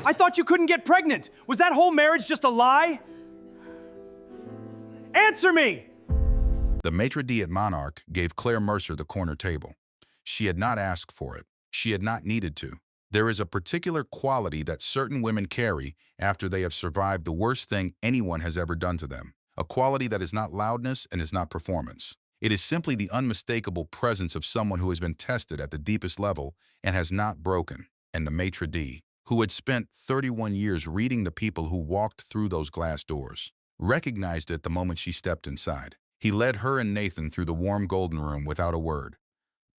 I thought you couldn't get pregnant. Was that whole marriage just a lie? Answer me! The maitre d' at Monarch gave Claire Mercer the corner table. She had not asked for it. She had not needed to. There is a particular quality that certain women carry after they have survived the worst thing anyone has ever done to them. A quality that is not loudness and is not performance. It is simply the unmistakable presence of someone who has been tested at the deepest level and has not broken. And the maitre d', who had spent 31 years reading the people who walked through those glass doors, recognized it the moment she stepped inside. He led her and Nathan through the warm golden room without a word,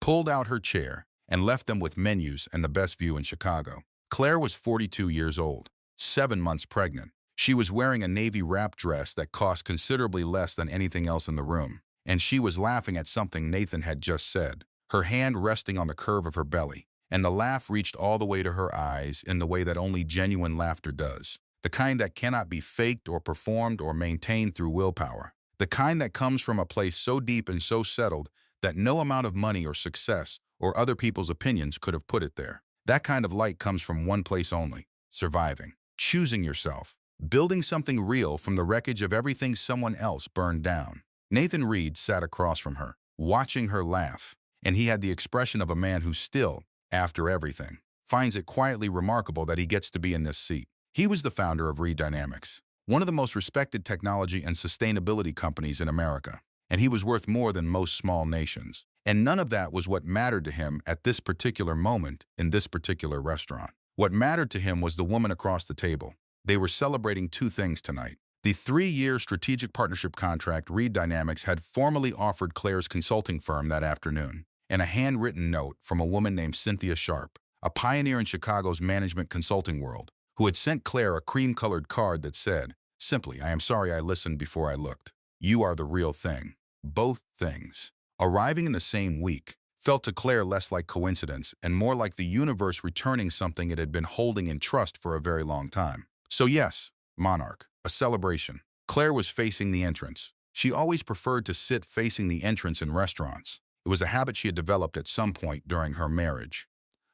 pulled out her chair, and left them with menus and the best view in Chicago. Claire was 42 years old, 7 months pregnant. She was wearing a navy wrap dress that cost considerably less than anything else in the room, and she was laughing at something Nathan had just said, her hand resting on the curve of her belly, and the laugh reached all the way to her eyes in the way that only genuine laughter does, the kind that cannot be faked or performed or maintained through willpower, the kind that comes from a place so deep and so settled that no amount of money or success or other people's opinions could have put it there. That kind of light comes from one place only: surviving, choosing yourself, building something real from the wreckage of everything someone else burned down. Nathan Reed sat across from her, watching her laugh, and he had the expression of a man who still, after everything, finds it quietly remarkable that he gets to be in this seat. He was the founder of Reed Dynamics, one of the most respected technology and sustainability companies in America, and he was worth more than most small nations. And none of that was what mattered to him at this particular moment in this particular restaurant. What mattered to him was the woman across the table. They were celebrating two things tonight: the 3-year strategic partnership contract Reed Dynamics had formally offered Claire's consulting firm that afternoon, and a handwritten note from a woman named Cynthia Sharp, a pioneer in Chicago's management consulting world, who had sent Claire a cream-colored card that said, simply, "I am sorry I listened before I looked. You are the real thing." Both things, arriving in the same week, felt to Claire less like coincidence and more like the universe returning something it had been holding in trust for a very long time. So yes, Monarch, a celebration. Claire was facing the entrance. She always preferred to sit facing the entrance in restaurants. It was a habit she had developed at some point during her marriage.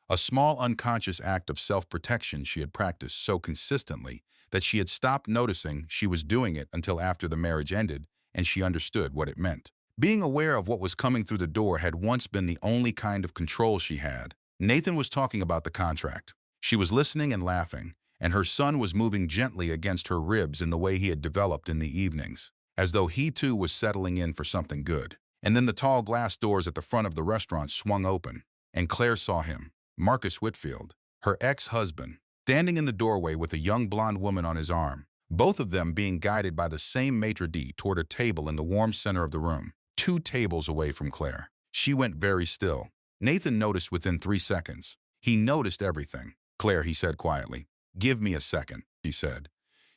A small unconscious act of self-protection she had practiced so consistently that she had stopped noticing she was doing it until after the marriage ended and she understood what it meant. Being aware of what was coming through the door had once been the only kind of control she had. Nathan was talking about the contract. She was listening and laughing, and her son was moving gently against her ribs in the way he had developed in the evenings, as though he too was settling in for something good. And then the tall glass doors at the front of the restaurant swung open, and Claire saw him, Marcus Whitfield, her ex-husband, standing in the doorway with a young blonde woman on his arm, both of them being guided by the same maitre d' toward a table in the warm center of the room, 2 tables away from Claire. She went very still. Nathan noticed within 3 seconds. He noticed everything. "Claire," he said quietly. "Give me a second," she said.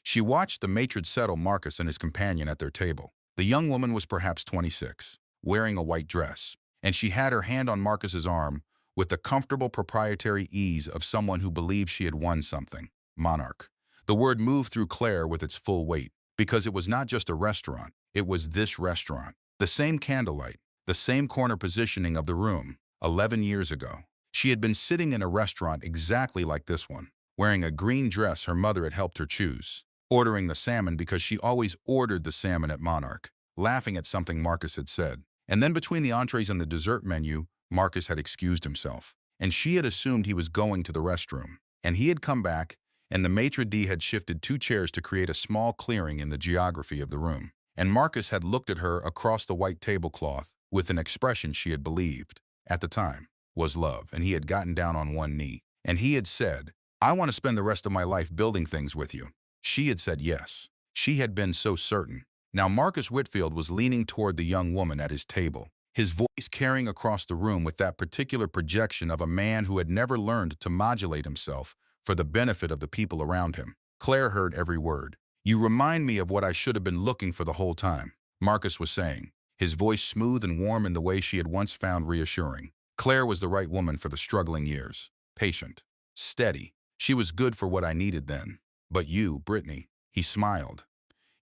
She watched the maitre d' settle Marcus and his companion at their table. The young woman was perhaps 26, wearing a white dress, and she had her hand on Marcus's arm with the comfortable proprietary ease of someone who believed she had won something. Monarch. The word moved through Claire with its full weight, because it was not just a restaurant, it was this restaurant. The same candlelight, the same corner positioning of the room. 11 years ago, she had been sitting in a restaurant exactly like this one, wearing a green dress her mother had helped her choose, ordering the salmon because she always ordered the salmon at Monarch, laughing at something Marcus had said. And then between the entrees and the dessert menu, Marcus had excused himself, and she had assumed he was going to the restroom. And he had come back, and the maitre d' had shifted 2 chairs to create a small clearing in the geography of the room. And Marcus had looked at her across the white tablecloth with an expression she had believed, at the time, was love, and he had gotten down on one knee. And he had said, "I want to spend the rest of my life building things with you." She had said yes. She had been so certain. Now Marcus Whitfield was leaning toward the young woman at his table, his voice carrying across the room with that particular projection of a man who had never learned to modulate himself for the benefit of the people around him. Claire heard every word. "You remind me of what I should have been looking for the whole time," Marcus was saying, his voice smooth and warm in the way she had once found reassuring. Claire was the right woman for the struggling years. Patient, steady. She was good for what I needed then. But you, Brittany, he smiled.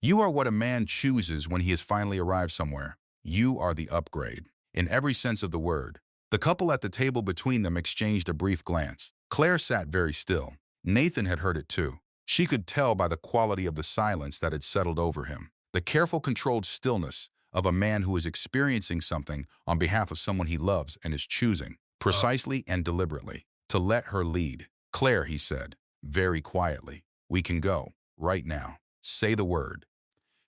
You are what a man chooses when he has finally arrived somewhere. You are the upgrade, in every sense of the word. The couple at the table between them exchanged a brief glance. Claire sat very still. Nathan had heard it too. She could tell by the quality of the silence that had settled over him. The careful, controlled stillness of a man who is experiencing something on behalf of someone he loves and is choosing, precisely and deliberately, to let her lead. "Claire," he said, very quietly, "we can go, right now. Say the word."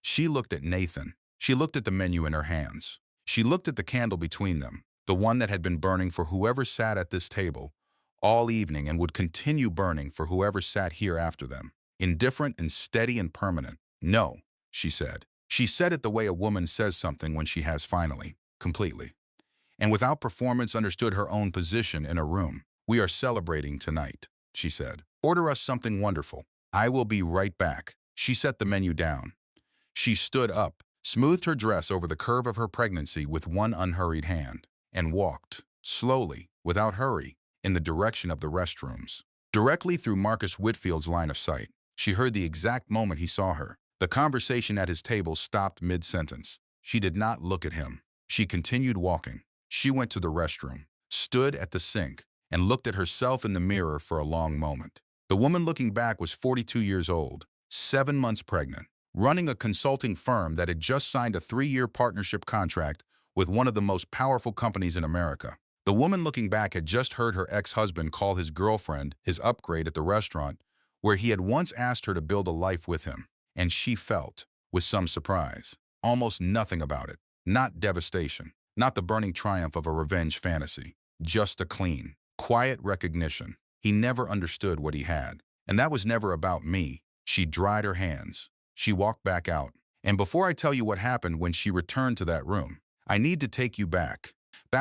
She looked at Nathan. She looked at the menu in her hands. She looked at the candle between them, the one that had been burning for whoever sat at this table all evening and would continue burning for whoever sat here after them. Indifferent and steady and permanent. "No," she said. She said it the way a woman says something when she has finally, completely, and without performance understood her own position in a room. "We are celebrating tonight," she said. "Order us something wonderful. I will be right back." She set the menu down. She stood up, smoothed her dress over the curve of her pregnancy with one unhurried hand, and walked, slowly, without hurry, in the direction of the restrooms. Directly through Marcus Whitfield's line of sight, she heard the exact moment he saw her. The conversation at his table stopped mid-sentence. She did not look at him. She continued walking. She went to the restroom, stood at the sink, and looked at herself in the mirror for a long moment. The woman looking back was 42 years old, 7 months pregnant, running a consulting firm that had just signed a 3-year partnership contract with one of the most powerful companies in America. The woman looking back had just heard her ex-husband call his girlfriend his upgrade at the restaurant where he had once asked her to build a life with him. And she felt, with some surprise, almost nothing about it. Not devastation, not the burning triumph of a revenge fantasy, just a clean, quiet recognition. He never understood what he had, and that was never about me. She dried her hands. She walked back out. And before I tell you what happened when she returned to that room, I need to take you back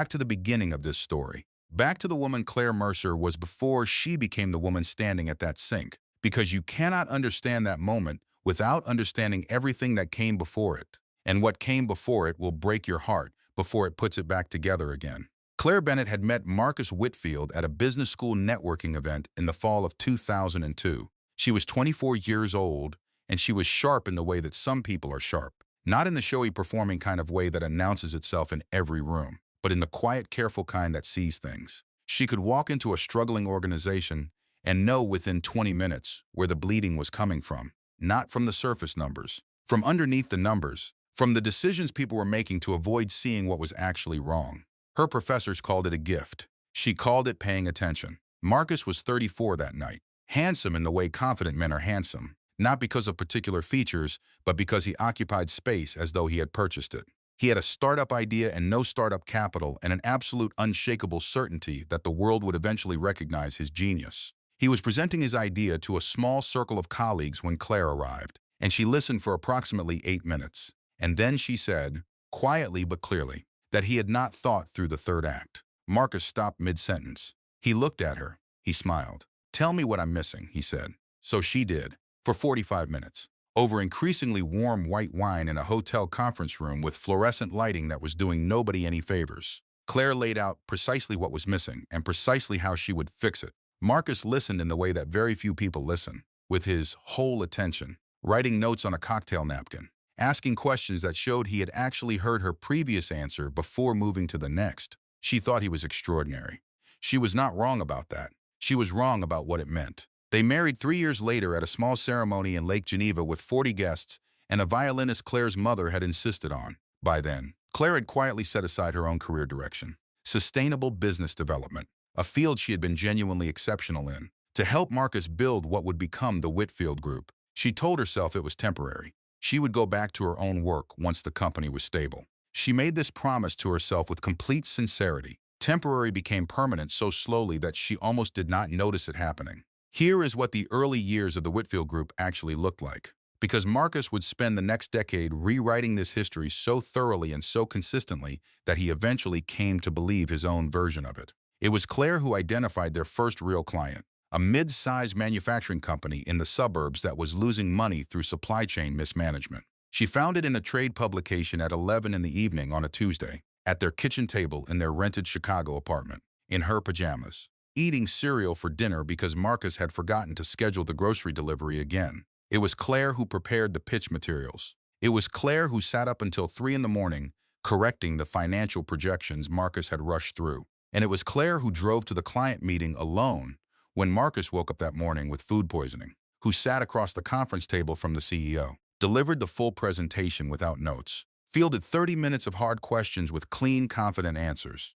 to the beginning of this story, back to the woman Claire Mercer was before she became the woman standing at that sink, because you cannot understand that moment without understanding everything that came before it. And what came before it will break your heart before it puts it back together again. Claire Bennett had met Marcus Whitfield at a business school networking event in the fall of 2002. She was 24 years old, and she was sharp in the way that some people are sharp. Not in the showy performing kind of way that announces itself in every room, but in the quiet, careful kind that sees things. She could walk into a struggling organization and know within 20 minutes where the bleeding was coming from. Not from the surface numbers, from underneath the numbers, from the decisions people were making to avoid seeing what was actually wrong. Her professors called it a gift. She called it paying attention. Marcus was 34 that night, handsome in the way confident men are handsome, not because of particular features, but because he occupied space as though he had purchased it. He had a startup idea and no startup capital and an absolute unshakable certainty that the world would eventually recognize his genius. He was presenting his idea to a small circle of colleagues when Claire arrived, and she listened for approximately 8 minutes. And then she said, quietly but clearly, that he had not thought through the third act. Marcus stopped mid-sentence. He looked at her. He smiled. "Tell me what I'm missing," he said. So she did, for 45 minutes, over increasingly warm white wine in a hotel conference room with fluorescent lighting that was doing nobody any favors. Claire laid out precisely what was missing and precisely how she would fix it. Marcus listened in the way that very few people listen, with his whole attention, writing notes on a cocktail napkin, asking questions that showed he had actually heard her previous answer before moving to the next. She thought he was extraordinary. She was not wrong about that. She was wrong about what it meant. They married 3 years later at a small ceremony in Lake Geneva with 40 guests and a violinist Claire's mother had insisted on. By then, Claire had quietly set aside her own career direction, sustainable business development, a field she had been genuinely exceptional in, to help Marcus build what would become the Whitfield Group. She told herself it was temporary. She would go back to her own work once the company was stable. She made this promise to herself with complete sincerity. Temporary became permanent so slowly that she almost did not notice it happening. Here is what the early years of the Whitfield Group actually looked like. Because Marcus would spend the next decade rewriting this history so thoroughly and so consistently that he eventually came to believe his own version of it. It was Claire who identified their first real client, a mid-sized manufacturing company in the suburbs that was losing money through supply chain mismanagement. She found it in a trade publication at 11 in the evening on a Tuesday, at their kitchen table in their rented Chicago apartment, in her pajamas, eating cereal for dinner because Marcus had forgotten to schedule the grocery delivery again. It was Claire who prepared the pitch materials. It was Claire who sat up until 3 in the morning, correcting the financial projections Marcus had rushed through. And it was Claire who drove to the client meeting alone when Marcus woke up that morning with food poisoning, who sat across the conference table from the CEO, delivered the full presentation without notes, fielded 30 minutes of hard questions with clean, confident answers,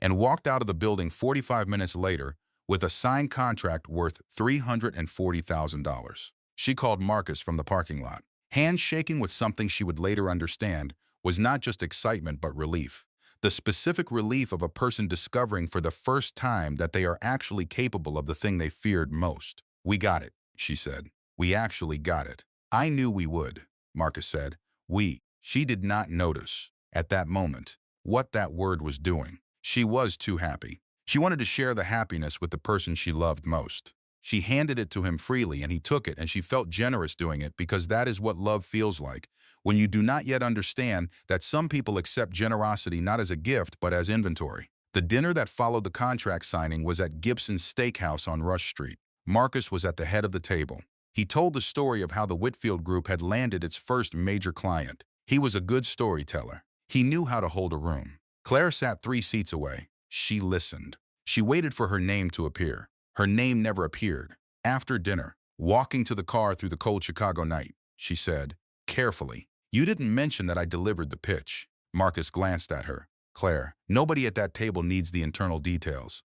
and walked out of the building 45 minutes later with a signed contract worth $340,000. She called Marcus from the parking lot. Hands shaking with something she would later understand was not just excitement but relief. The specific relief of a person discovering for the first time that they are actually capable of the thing they feared most. "We got it," she said. "We actually got it." "I knew we would," Marcus said. "We." She did not notice, at that moment, what that word was doing. She was too happy. She wanted to share the happiness with the person she loved most. She handed it to him freely, and he took it, and she felt generous doing it because that is what love feels like, when you do not yet understand that some people accept generosity not as a gift but as inventory. The dinner that followed the contract signing was at Gibson's Steakhouse on Rush Street. Marcus was at the head of the table. He told the story of how the Whitfield Group had landed its first major client. He was a good storyteller. He knew how to hold a room. Claire sat 3 seats away. She listened. She waited for her name to appear. Her name never appeared. After dinner, walking to the car through the cold Chicago night, she said, carefully, "You didn't mention that I delivered the pitch." Marcus glanced at her. "Claire, nobody at that table needs the internal details.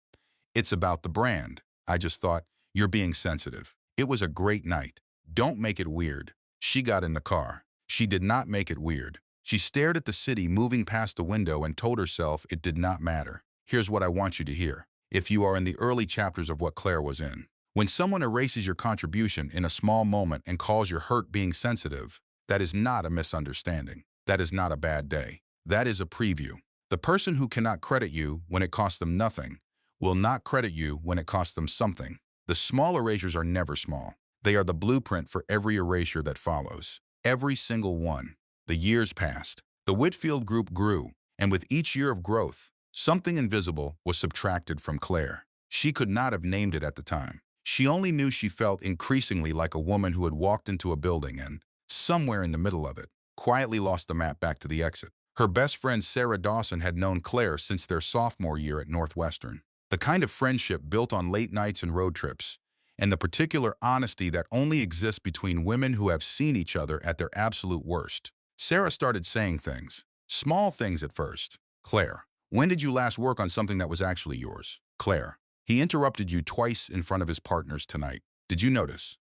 It's about the brand. I just thought, you're being sensitive. It was a great night. Don't make it weird." She got in the car. She did not make it weird. She stared at the city moving past the window and told herself it did not matter. Here's what I want you to hear. If you are in the early chapters of what Claire was in. When someone erases your contribution in a small moment and calls your hurt being sensitive, that is not a misunderstanding. That is not a bad day. That is a preview. The person who cannot credit you when it costs them nothing will not credit you when it costs them something. The small erasures are never small. They are the blueprint for every erasure that follows. Every single one. The years passed. The Whitfield Group grew, and with each year of growth, something invisible was subtracted from Claire. She could not have named it at the time. She only knew she felt increasingly like a woman who had walked into a building and, somewhere in the middle of it, quietly lost the map back to the exit. Her best friend Sarah Dawson had known Claire since their sophomore year at Northwestern. The kind of friendship built on late nights and road trips, and the particular honesty that only exists between women who have seen each other at their absolute worst. Sarah started saying things. Small things at first. "Claire, when did you last work on something that was actually yours?" "Claire, he interrupted you twice in front of his partners tonight. Did you notice?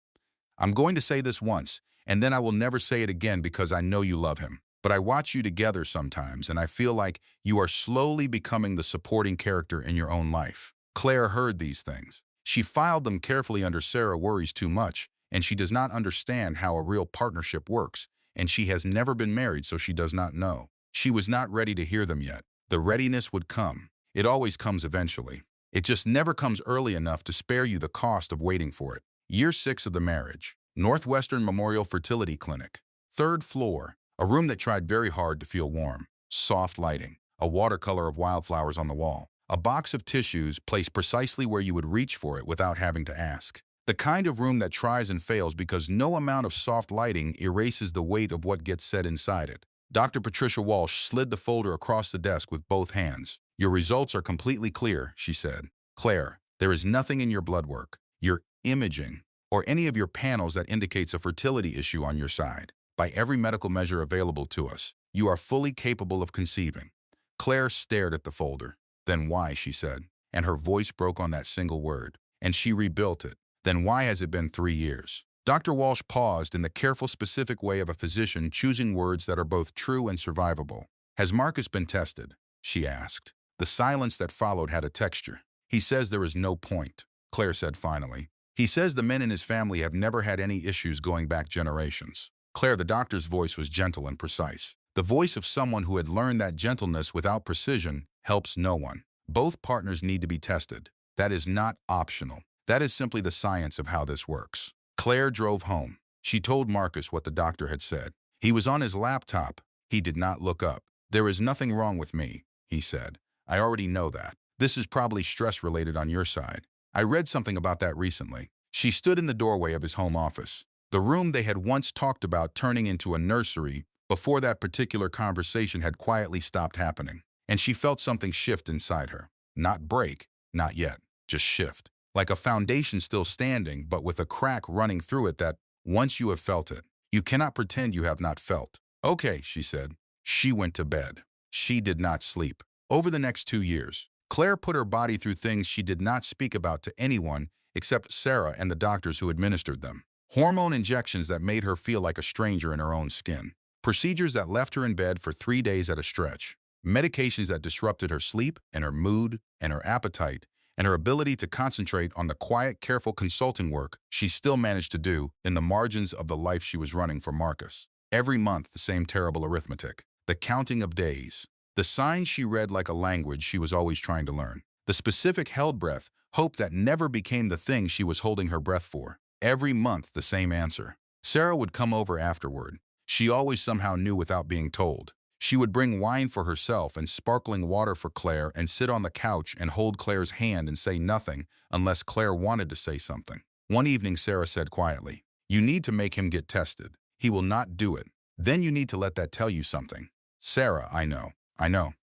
I'm going to say this once, and then I will never say it again because I know you love him. But I watch you together sometimes, and I feel like you are slowly becoming the supporting character in your own life." Claire heard these things. She filed them carefully under "Sarah worries too much, and she does not understand how a real partnership works, and she has never been married, so she does not know." She was not ready to hear them yet. The readiness would come. It always comes eventually. It just never comes early enough to spare you the cost of waiting for it. Year 6 of the marriage. Northwestern Memorial Fertility Clinic. 3rd floor. A room that tried very hard to feel warm. Soft lighting. A watercolor of wildflowers on the wall. A box of tissues placed precisely where you would reach for it without having to ask. The kind of room that tries and fails because no amount of soft lighting erases the weight of what gets said inside it. Dr. Patricia Walsh slid the folder across the desk with both hands. "Your results are completely clear," she said. "Claire, there is nothing in your blood work, your imaging, or any of your panels that indicates a fertility issue on your side. By every medical measure available to us, you are fully capable of conceiving." Claire stared at the folder. "Then why?" she said, and her voice broke on that single word. And she rebuilt it. "Then why has it been 3 years?" Dr. Walsh paused in the careful, specific way of a physician choosing words that are both true and survivable. "Has Marcus been tested?" she asked. The silence that followed had a texture. "He says there is no point," Claire said finally. "He says the men in his family have never had any issues going back generations." Claire, the doctor's voice was gentle and precise. The voice of someone who had learned that gentleness without precision helps no one. Both partners need to be tested. That is not optional. That is simply the science of how this works. Claire drove home. She told Marcus what the doctor had said. He was on his laptop. He did not look up. "There is nothing wrong with me," he said. "I already know that. This is probably stress-related on your side. I read something about that recently." She stood in the doorway of his home office, the room they had once talked about turning into a nursery before that particular conversation had quietly stopped happening. And she felt something shift inside her. Not break, not yet, just shift. like a foundation still standing but with a crack running through it that, once you have felt it, you cannot pretend you have not felt. Okay, she said. She went to bed. She did not sleep. Over the next 2 years, Claire put her body through things she did not speak about to anyone except Sarah and the doctors who administered them. Hormone injections that made her feel like a stranger in her own skin. Procedures that left her in bed for 3 days at a stretch. Medications that disrupted her sleep and her mood and her appetite and her ability to concentrate on the quiet, careful consulting work she still managed to do in the margins of the life she was running for Marcus. Every month, the same terrible arithmetic. The counting of days. The signs she read like a language she was always trying to learn. The specific held breath, hope that never became the thing she was holding her breath for. Every month, the same answer. Sarah would come over afterward. She always somehow knew without being told. She would bring wine for herself and sparkling water for Claire and sit on the couch and hold Claire's hand and say nothing unless Claire wanted to say something. One evening, Sarah said quietly, "You need to make him get tested. He will not do it. Then you need to let that tell you something." Sarah, I know.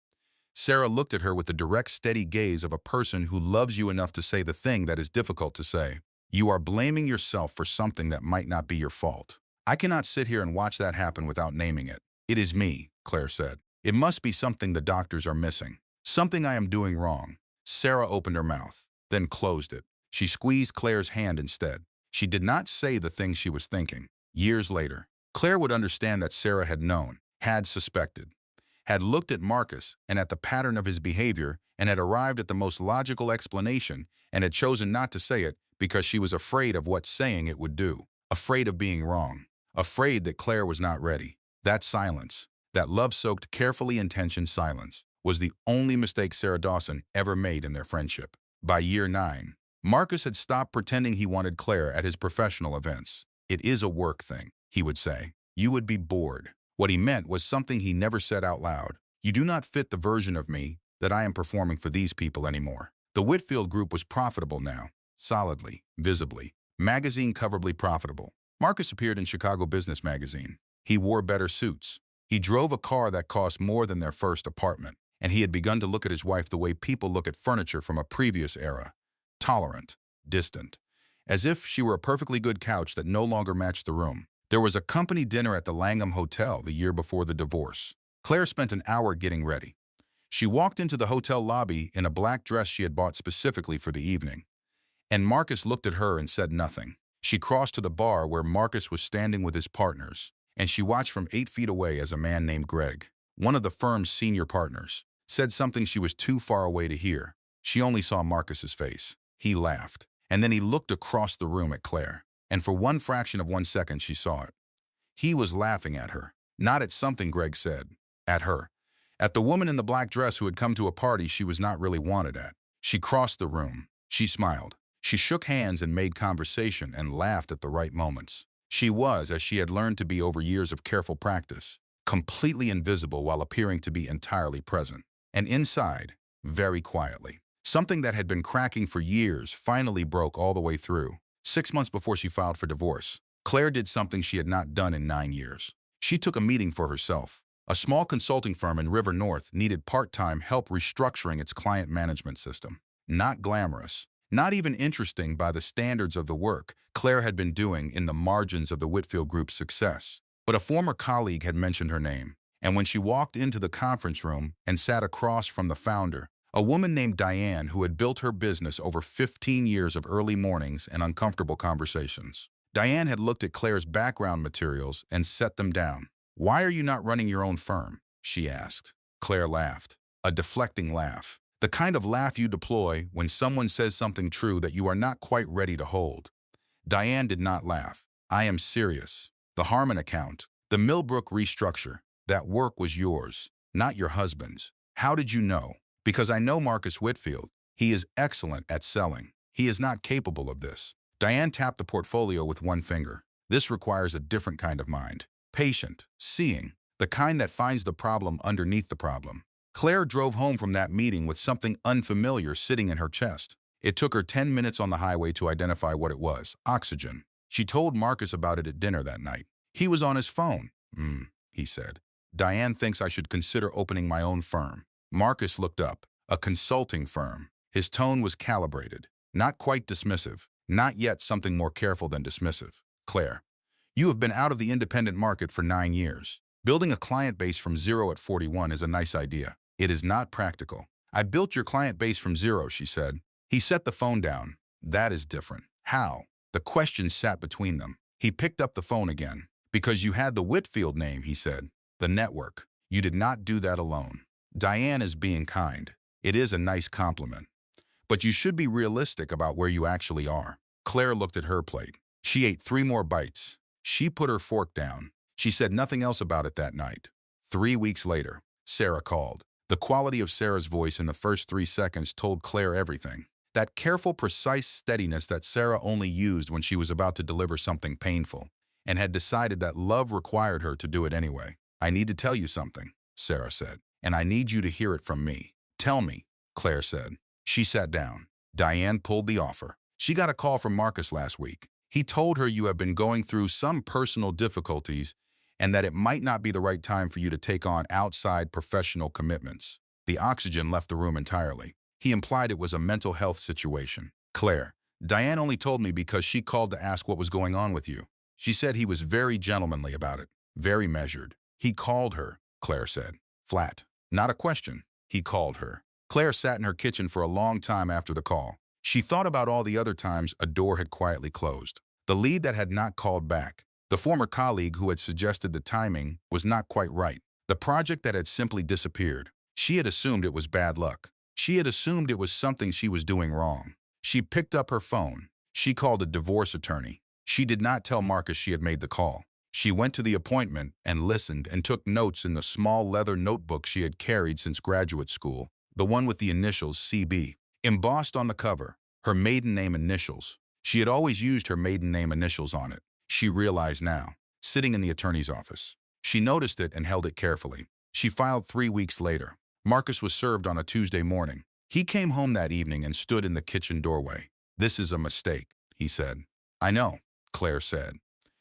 Sarah looked at her with the direct, steady gaze of a person who loves you enough to say the thing that is difficult to say. You are blaming yourself for something that might not be your fault. I cannot sit here and watch that happen without naming it. It is me, Claire said. It must be something the doctors are missing. Something I am doing wrong. Sarah opened her mouth, then closed it. She squeezed Claire's hand instead. She did not say the thing she was thinking. Years later, Claire would understand that Sarah had known, had suspected, had looked at Marcus and at the pattern of his behavior and had arrived at the most logical explanation and had chosen not to say it because she was afraid of what saying it would do, afraid of being wrong, afraid that Claire was not ready. That silence, that love-soaked, carefully intentioned silence, was the only mistake Sarah Dawson ever made in their friendship. By year 9, Marcus had stopped pretending he wanted Claire at his professional events. "It is a work thing," he would say. "You would be bored." What he meant was something he never said out loud. "You do not fit the version of me that I am performing for these people anymore." The Whitfield Group was profitable now, solidly, visibly, magazine coverably profitable. Marcus appeared in Chicago Business Magazine. He wore better suits. He drove a car that cost more than their first apartment, and he had begun to look at his wife the way people look at furniture from a previous era, tolerant, distant, as if she were a perfectly good couch that no longer matched the room. There was a company dinner at the Langham Hotel the year before the divorce. Claire spent an hour getting ready. She walked into the hotel lobby in a black dress she had bought specifically for the evening, and Marcus looked at her and said nothing. She crossed to the bar where Marcus was standing with his partners, and she watched from 8 feet away as a man named Greg, one of the firm's senior partners, said something she was too far away to hear. She only saw Marcus's face. He laughed, and then he looked across the room at Claire, and for one fraction of 1 second she saw it. He was laughing at her, not at something Greg said, at her, at the woman in the black dress who had come to a party she was not really wanted at. She crossed the room. She smiled. She shook hands and made conversation and laughed at the right moments. She was, as she had learned to be over years of careful practice, completely invisible while appearing to be entirely present. And inside, very quietly, something that had been cracking for years finally broke all the way through. 6 months before she filed for divorce, Claire did something she had not done in 9 years. She took a meeting for herself. A small consulting firm in River North needed part-time help restructuring its client management system. Not glamorous, not even interesting by the standards of the work Claire had been doing in the margins of the Whitfield Group's success. But a former colleague had mentioned her name, and when she walked into the conference room and sat across from the founder, a woman named Diane who had built her business over 15 years of early mornings and uncomfortable conversations. Diane had looked at Claire's background materials and set them down. "Why are you not running your own firm?" she asked. Claire laughed, a deflecting laugh. The kind of laugh you deploy when someone says something true that you are not quite ready to hold. Diane did not laugh. "I am serious. The Harmon account, the Millbrook restructure, that work was yours, not your husband's. How did you know?" "Because I know Marcus Whitfield. He is excellent at selling. He is not capable of this." Diane tapped the portfolio with one finger. "This requires a different kind of mind. Patient, seeing, the kind that finds the problem underneath the problem." Claire drove home from that meeting with something unfamiliar sitting in her chest. It took her 10 minutes on the highway to identify what it was: oxygen. She told Marcus about it at dinner that night. He was on his phone. He said. "Diane thinks I should consider opening my own firm." Marcus looked up. "A consulting firm." His tone was calibrated. Not quite dismissive. Not yet something more careful than dismissive. Claire, you have been out of the independent market for 9 years. Building a client base from zero at 41 is a nice idea. It is not practical. I built your client base from zero, she said. He set the phone down. That is different. How? The question sat between them. He picked up the phone again. Because you had the Whitfield name, he said. The network. You did not do that alone. Diane is being kind. It is a nice compliment. But you should be realistic about where you actually are. Claire looked at her plate. She ate 3 more bites. She put her fork down. She said nothing else about it that night. 3 weeks later, Sarah called. The quality of Sarah's voice in the first 3 seconds told Claire everything. That careful, precise steadiness that Sarah only used when she was about to deliver something painful, and had decided that love required her to do it anyway. I need to tell you something, Sarah said, and I need you to hear it from me. Tell me, Claire said. She sat down. Diane pulled the offer. She got a call from Marcus last week. He told her you have been going through some personal difficulties and that it might not be the right time for you to take on outside professional commitments. The oxygen left the room entirely. He implied it was a mental health situation. Claire, Diane only told me because she called to ask what was going on with you. She said he was very gentlemanly about it, very measured. He called her, Claire said. Flat. Not a question. He called her. Claire sat in her kitchen for a long time after the call. She thought about all the other times a door had quietly closed. The lead that had not called back. The former colleague who had suggested the timing was not quite right. The project that had simply disappeared. She had assumed it was bad luck. She had assumed it was something she was doing wrong. She picked up her phone. She called a divorce attorney. She did not tell Marcus she had made the call. She went to the appointment and listened and took notes in the small leather notebook she had carried since graduate school, the one with the initials CB, embossed on the cover, her maiden name initials. She had always used her maiden name initials on it. She realized now, sitting in the attorney's office. She noticed it and held it carefully. She filed 3 weeks later. Marcus was served on a Tuesday morning. He came home that evening and stood in the kitchen doorway. This is a mistake, he said. I know, Claire said.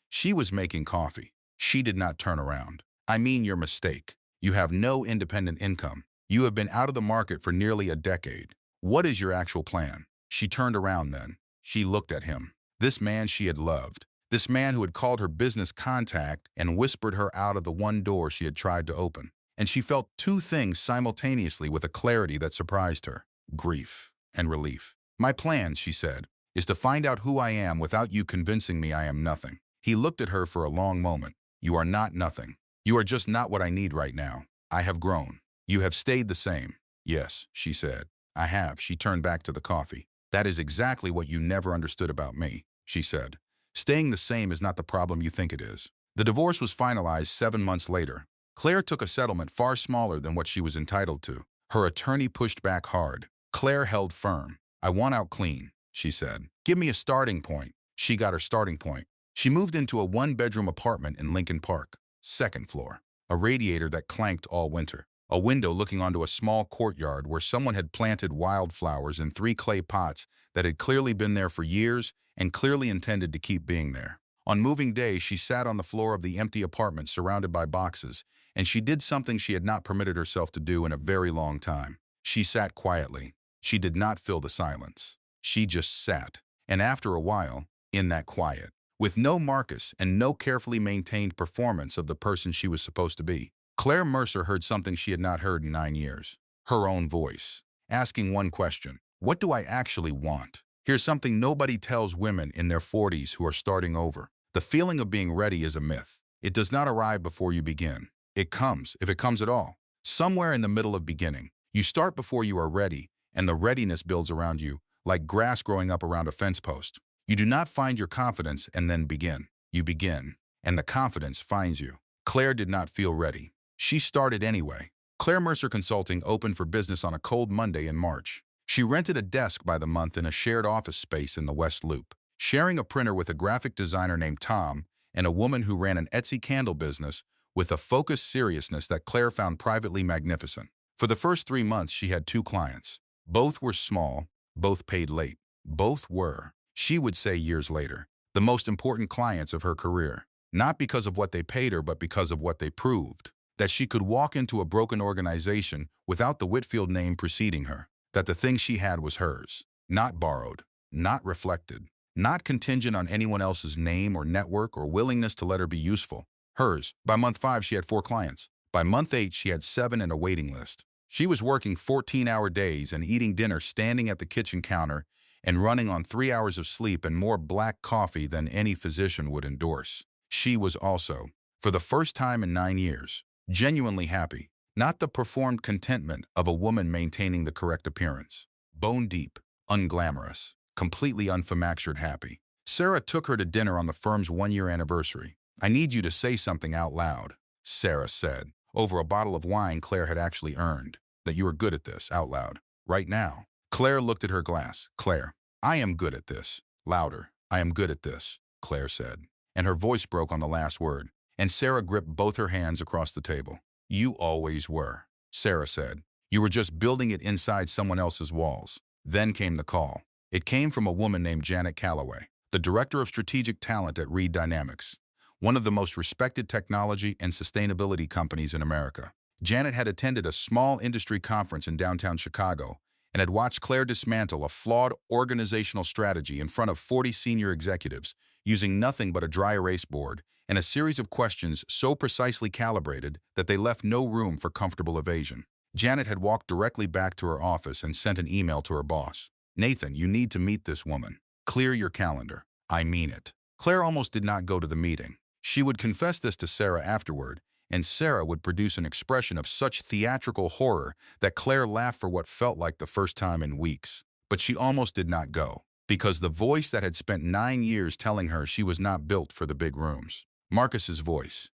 She was making coffee. She did not turn around. I mean your mistake. You have no independent income. You have been out of the market for nearly a decade. What is your actual plan? She turned around then. She looked at him. This man she had loved. This man who had called her business contact and whispered her out of the one door she had tried to open. And she felt 2 things simultaneously with a clarity that surprised her. Grief and relief. My plan, she said, is to find out who I am without you convincing me I am nothing. He looked at her for a long moment. You are not nothing. You are just not what I need right now. I have grown. You have stayed the same. Yes, she said. I have. She turned back to the coffee. That is exactly what you never understood about me, she said. Staying the same is not the problem you think it is. The divorce was finalized 7 months later. Claire took a settlement far smaller than what she was entitled to. Her attorney pushed back hard. Claire held firm. I want out clean, she said. Give me a starting point. She got her starting point. She moved into a 1-bedroom apartment in Lincoln Park, 2nd floor. A radiator that clanked all winter. A window looking onto a small courtyard where someone had planted wildflowers in 3 clay pots that had clearly been there for years and clearly intended to keep being there. On moving day, she sat on the floor of the empty apartment surrounded by boxes, and she did something she had not permitted herself to do in a very long time. She sat quietly. She did not fill the silence. She just sat. And after a while, in that quiet, with no Marcus and no carefully maintained performance of the person she was supposed to be, Claire Mercer heard something she had not heard in 9 years. Her own voice, asking one question. What do I actually want? Here's something nobody tells women in their 40s who are starting over. The feeling of being ready is a myth. It does not arrive before you begin. It comes, if it comes at all, somewhere in the middle of beginning. You start before you are ready, and the readiness builds around you, like grass growing up around a fence post. You do not find your confidence and then begin. You begin, and the confidence finds you. Claire did not feel ready. She started anyway. Claire Mercer Consulting opened for business on a cold Monday in March. She rented a desk by the month in a shared office space in the West Loop, sharing a printer with a graphic designer named Tom and a woman who ran an Etsy candle business with a focused seriousness that Claire found privately magnificent. For the first 3 months, she had 2 clients. Both were small, both paid late. Both were, she would say years later, the most important clients of her career. Not because of what they paid her, but because of what they proved. That she could walk into a broken organization without the Whitfield name preceding her. That the thing she had was hers, not borrowed. not reflected, not contingent on anyone else's name or network or willingness to let her be useful. Hers. By month 5, she had 4 clients. By month 8, she had 7 and a waiting list. She was working 14-hour days and eating dinner standing at the kitchen counter and running on 3 hours of sleep and more black coffee than any physician would endorse. She was also, for the first time in 9 years, genuinely happy, not the performed contentment of a woman maintaining the correct appearance. Bone deep, unglamorous, completely unfamactured happy. Sarah took her to dinner on the firm's 1-year anniversary. "I need you to say something out loud," Sarah said, over a bottle of wine Claire had actually earned. "That you are good at this, out loud. Right now." Claire looked at her glass. "Claire, I am good at this." Louder. "I am good at this," Claire said. And her voice broke on the last word, and Sarah gripped both her hands across the table. "You always were," Sarah said. "You were just building it inside someone else's walls." Then came the call. It came from a woman named Janet Calloway, the director of strategic talent at Reed Dynamics, one of the most respected technology and sustainability companies in America. Janet had attended a small industry conference in downtown Chicago and had watched Claire dismantle a flawed organizational strategy in front of 40 senior executives using nothing but a dry erase board and a series of questions so precisely calibrated that they left no room for comfortable evasion. Janet had walked directly back to her office and sent an email to her boss. "Nathan, you need to meet this woman. Clear your calendar. I mean it." Claire almost did not go to the meeting. She would confess this to Sarah afterward, and Sarah would produce an expression of such theatrical horror that Claire laughed for what felt like the first time in weeks. But she almost did not go, because the voice that had spent 9 years telling her she was not built for the big rooms, Marcus's voice,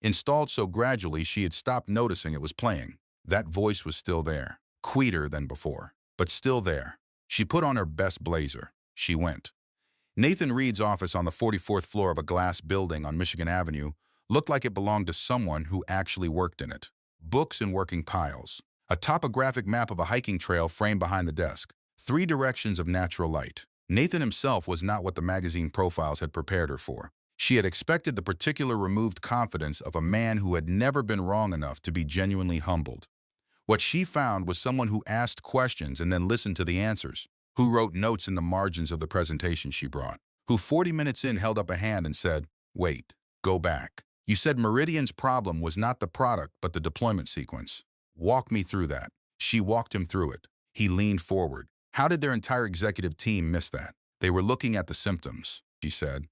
installed so gradually she had stopped noticing it was playing, that voice was still there, quieter than before, but still there. She put on her best blazer. She went. Nathan Reed's office on the 44th floor of a glass building on Michigan Avenue looked like it belonged to someone who actually worked in it. Books in working piles, a topographic map of a hiking trail framed behind the desk, 3 directions of natural light. Nathan himself was not what the magazine profiles had prepared her for. She had expected the particular removed confidence of a man who had never been wrong enough to be genuinely humbled. What she found was someone who asked questions and then listened to the answers, who wrote notes in the margins of the presentation she brought, who 40 minutes in held up a hand and said, "Wait, go back. You said Meridian's problem was not the product but the deployment sequence. Walk me through that." She walked him through it. He leaned forward. How did their entire executive team miss that? "They were looking at the symptoms," she said.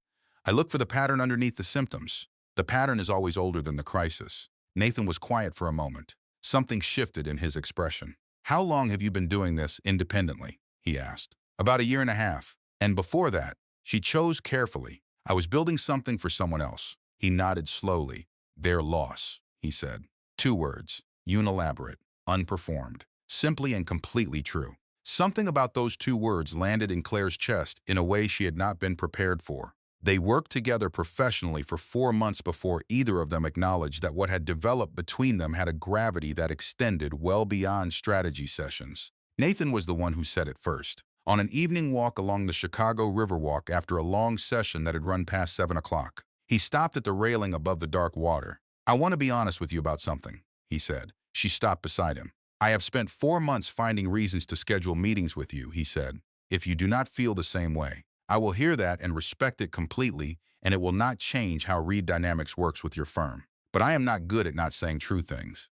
"I look for the pattern underneath the symptoms. The pattern is always older than the crisis." Nathan was quiet for a moment. Something shifted in his expression. "How long have you been doing this independently?" he asked. "About 1.5 years. And before that?" She chose carefully. "I was building something for someone else." He nodded slowly. "Their loss," he said. 2 words. Unelaborate. Unperformed. Simply and completely true. Something about those 2 words landed in Claire's chest in a way she had not been prepared for. They worked together professionally for 4 months before either of them acknowledged that what had developed between them had a gravity that extended well beyond strategy sessions. Nathan was the one who said it first. On an evening walk along the Chicago Riverwalk after a long session that had run past 7 o'clock, he stopped at the railing above the dark water. "I want to be honest with you about something," he said. She stopped beside him. "I have spent 4 months finding reasons to schedule meetings with you," he said. "If you do not feel the same way, I will hear that and respect it completely, and it will not change how Reed Dynamics works with your firm. But I am not good at not saying true things.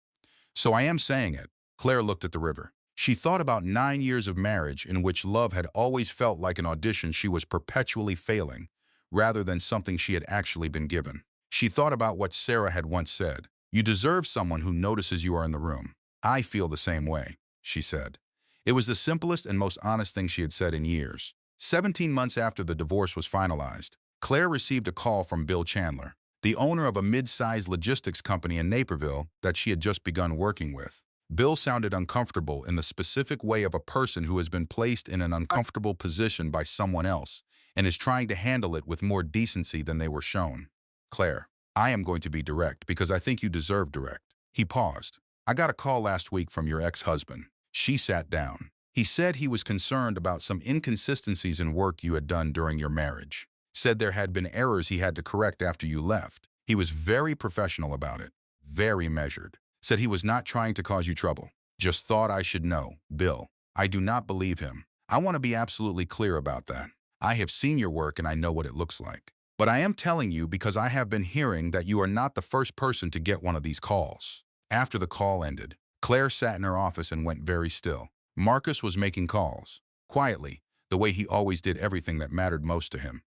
So I am saying it." Claire looked at the river. She thought about 9 years of marriage in which love had always felt like an audition she was perpetually failing, rather than something she had actually been given. She thought about what Sarah had once said. "You deserve someone who notices you are in the room." "I feel the same way," she said. It was the simplest and most honest thing she had said in years. 17 months after the divorce was finalized, Claire received a call from Bill Chandler, the owner of a mid-sized logistics company in Naperville that she had just begun working with. Bill sounded uncomfortable in the specific way of a person who has been placed in an uncomfortable position by someone else and is trying to handle it with more decency than they were shown. "Claire, I am going to be direct because I think you deserve direct." He paused. "I got a call last week from your ex-husband." She sat down. "He said he was concerned about some inconsistencies in work you had done during your marriage. Said there had been errors he had to correct after you left. He was very professional about it, very measured. Said he was not trying to cause you trouble. Just thought I should know, Bill. I do not believe him. I want to be absolutely clear about that. I have seen your work and I know what it looks like. But I am telling you because I have been hearing that you are not the first person to get one of these calls. After the call ended, Claire sat in her office and went very still. Marcus was making calls, quietly, the way he always did everything that mattered most to him.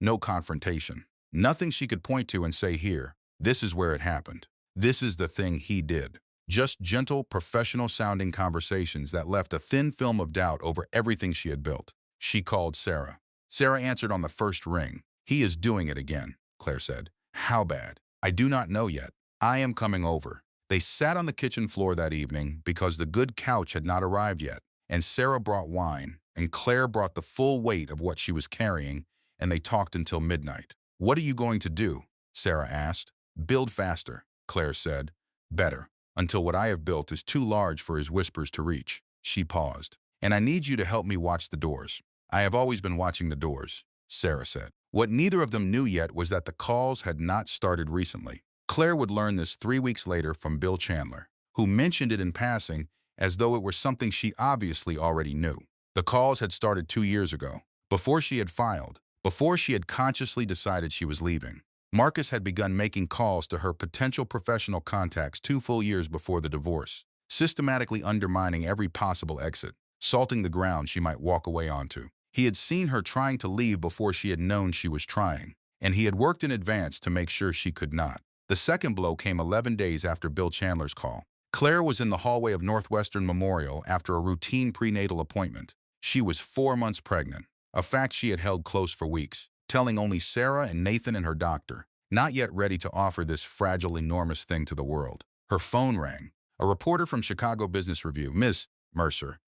No confrontation. Nothing she could point to and say, here, this is where it happened. This is the thing he did. Just gentle, professional-sounding conversations that left a thin film of doubt over everything she had built. She called Sarah. Sarah answered on the first ring. He is doing it again, Claire said. How bad? I do not know yet. I am coming over. They sat on the kitchen floor that evening because the good couch had not arrived yet, and Sarah brought wine, and Claire brought the full weight of what she was carrying, and they talked until midnight. What are you going to do? Sarah asked. Build faster, Claire said. Better, until what I have built is too large for his whispers to reach. She paused. And I need you to help me watch the doors. I have always been watching the doors, Sarah said. What neither of them knew yet was that the calls had not started recently. Claire would learn this 3 weeks later from Bill Chandler, who mentioned it in passing as though it were something she obviously already knew. The calls had started 2 years ago, before she had filed, before she had consciously decided she was leaving. Marcus had begun making calls to her potential professional contacts 2 full years before the divorce, systematically undermining every possible exit, salting the ground she might walk away onto. He had seen her trying to leave before she had known she was trying, and he had worked in advance to make sure she could not. The second blow came 11 days after Bill Chandler's call. Claire was in the hallway of Northwestern Memorial after a routine prenatal appointment. She was 4 months pregnant, a fact she had held close for weeks, telling only Sarah and Nathan and her doctor, not yet ready to offer this fragile, enormous thing to the world. Her phone rang. A reporter from Chicago Business Review. Miss Mercer,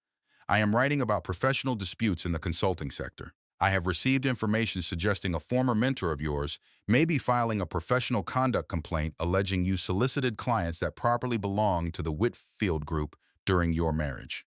I am writing about professional disputes in the consulting sector. I have received information suggesting a former mentor of yours may be filing a professional conduct complaint alleging you solicited clients that properly belonged to the Whitfield Group during your marriage.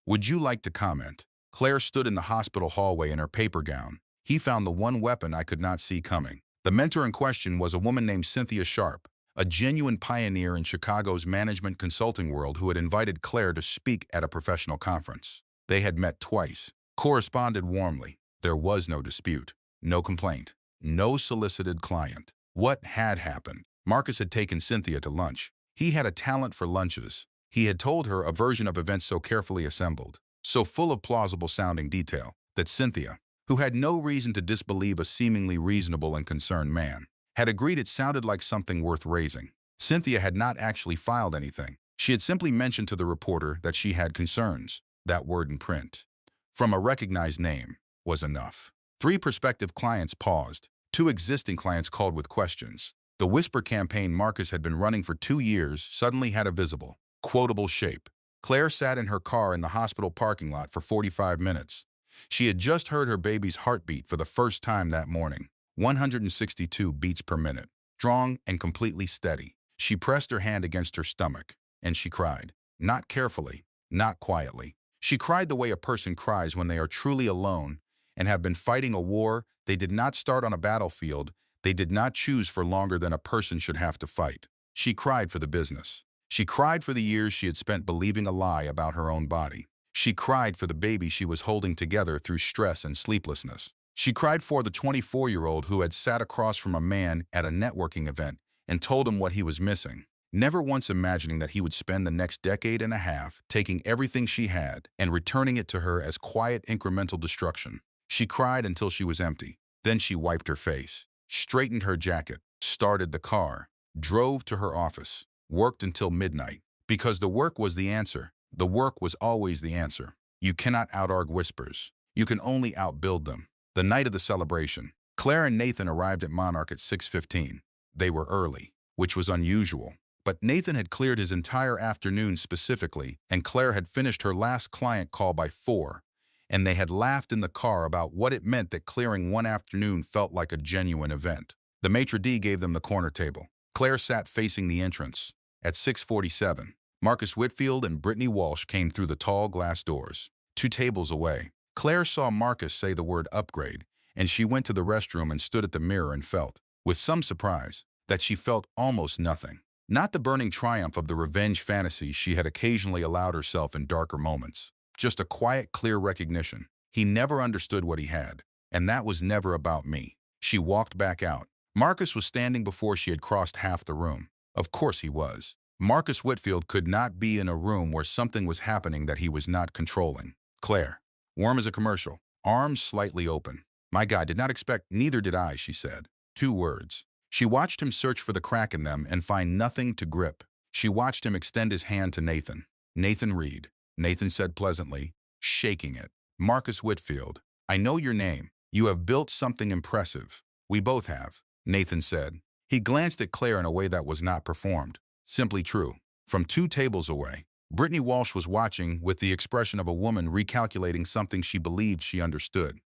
Would you like to comment? Claire stood in the hospital hallway in her paper gown. He found the one weapon I could not see coming. The mentor in question was a woman named Cynthia Sharp, a genuine pioneer in Chicago's management consulting world who had invited Claire to speak at a professional conference. They had met twice, corresponded warmly. There was no dispute, no complaint, no solicited client. What had happened? Marcus had taken Cynthia to lunch. He had a talent for lunches. He had told her a version of events so carefully assembled, so full of plausible-sounding detail, that Cynthia, who had no reason to disbelieve a seemingly reasonable and concerned man, had agreed it sounded like something worth raising. Cynthia had not actually filed anything. She had simply mentioned to the reporter that she had concerns. That word in print, from a recognized name, was enough. 3 prospective clients paused. 2 existing clients called with questions. The whisper campaign Marcus had been running for 2 years suddenly had a visible, quotable shape. Claire sat in her car in the hospital parking lot for 45 minutes. She had just heard her baby's heartbeat for the first time that morning. 162 beats per minute, strong and completely steady. She pressed her hand against her stomach, and she cried. Not carefully, not quietly. She cried the way a person cries when they are truly alone and have been fighting a war they did not start on a battlefield they did not choose for longer than a person should have to fight. She cried for the business. She cried for the years she had spent believing a lie about her own body. She cried for the baby she was holding together through stress and sleeplessness. She cried for the 24-year-old who had sat across from a man at a networking event and told him what he was missing, never once imagining that he would spend the next decade and a half taking everything she had and returning it to her as quiet, incremental destruction. She cried until she was empty. Then she wiped her face, straightened her jacket, started the car, drove to her office, worked until midnight. Because the work was the answer. The work was always the answer. You cannot out-argue whispers. You can only outbuild them. The night of the celebration, Claire and Nathan arrived at Monarch at 6:15. They were early, which was unusual. But Nathan had cleared his entire afternoon specifically, and Claire had finished her last client call by 4. And they had laughed in the car about what it meant that clearing one afternoon felt like a genuine event. The maitre d' gave them the corner table. Claire sat facing the entrance. At 6:47, Marcus Whitfield and Brittany Walsh came through the tall glass doors. 2 tables away, Claire saw Marcus say the word upgrade, and she went to the restroom and stood at the mirror and felt, with some surprise, that she felt almost nothing. Not the burning triumph of the revenge fantasy she had occasionally allowed herself in darker moments. Just a quiet, clear recognition. He never understood what he had, and that was never about me. She walked back out. Marcus was standing before she had crossed half the room. Of course he was. Marcus Whitfield could not be in a room where something was happening that he was not controlling. Claire. Warm as a commercial. Arms slightly open. My God, did not expect, neither did I, she said. 2 words. She watched him search for the crack in them and find nothing to grip. She watched him extend his hand to Nathan. Nathan Reed. Nathan said pleasantly, shaking it. Marcus Whitfield. I know your name. You have built something impressive. We both have, Nathan said. He glanced at Claire in a way that was not performed. Simply true. From 2 tables away, Brittany Walsh was watching with the expression of a woman recalculating something she believed she understood.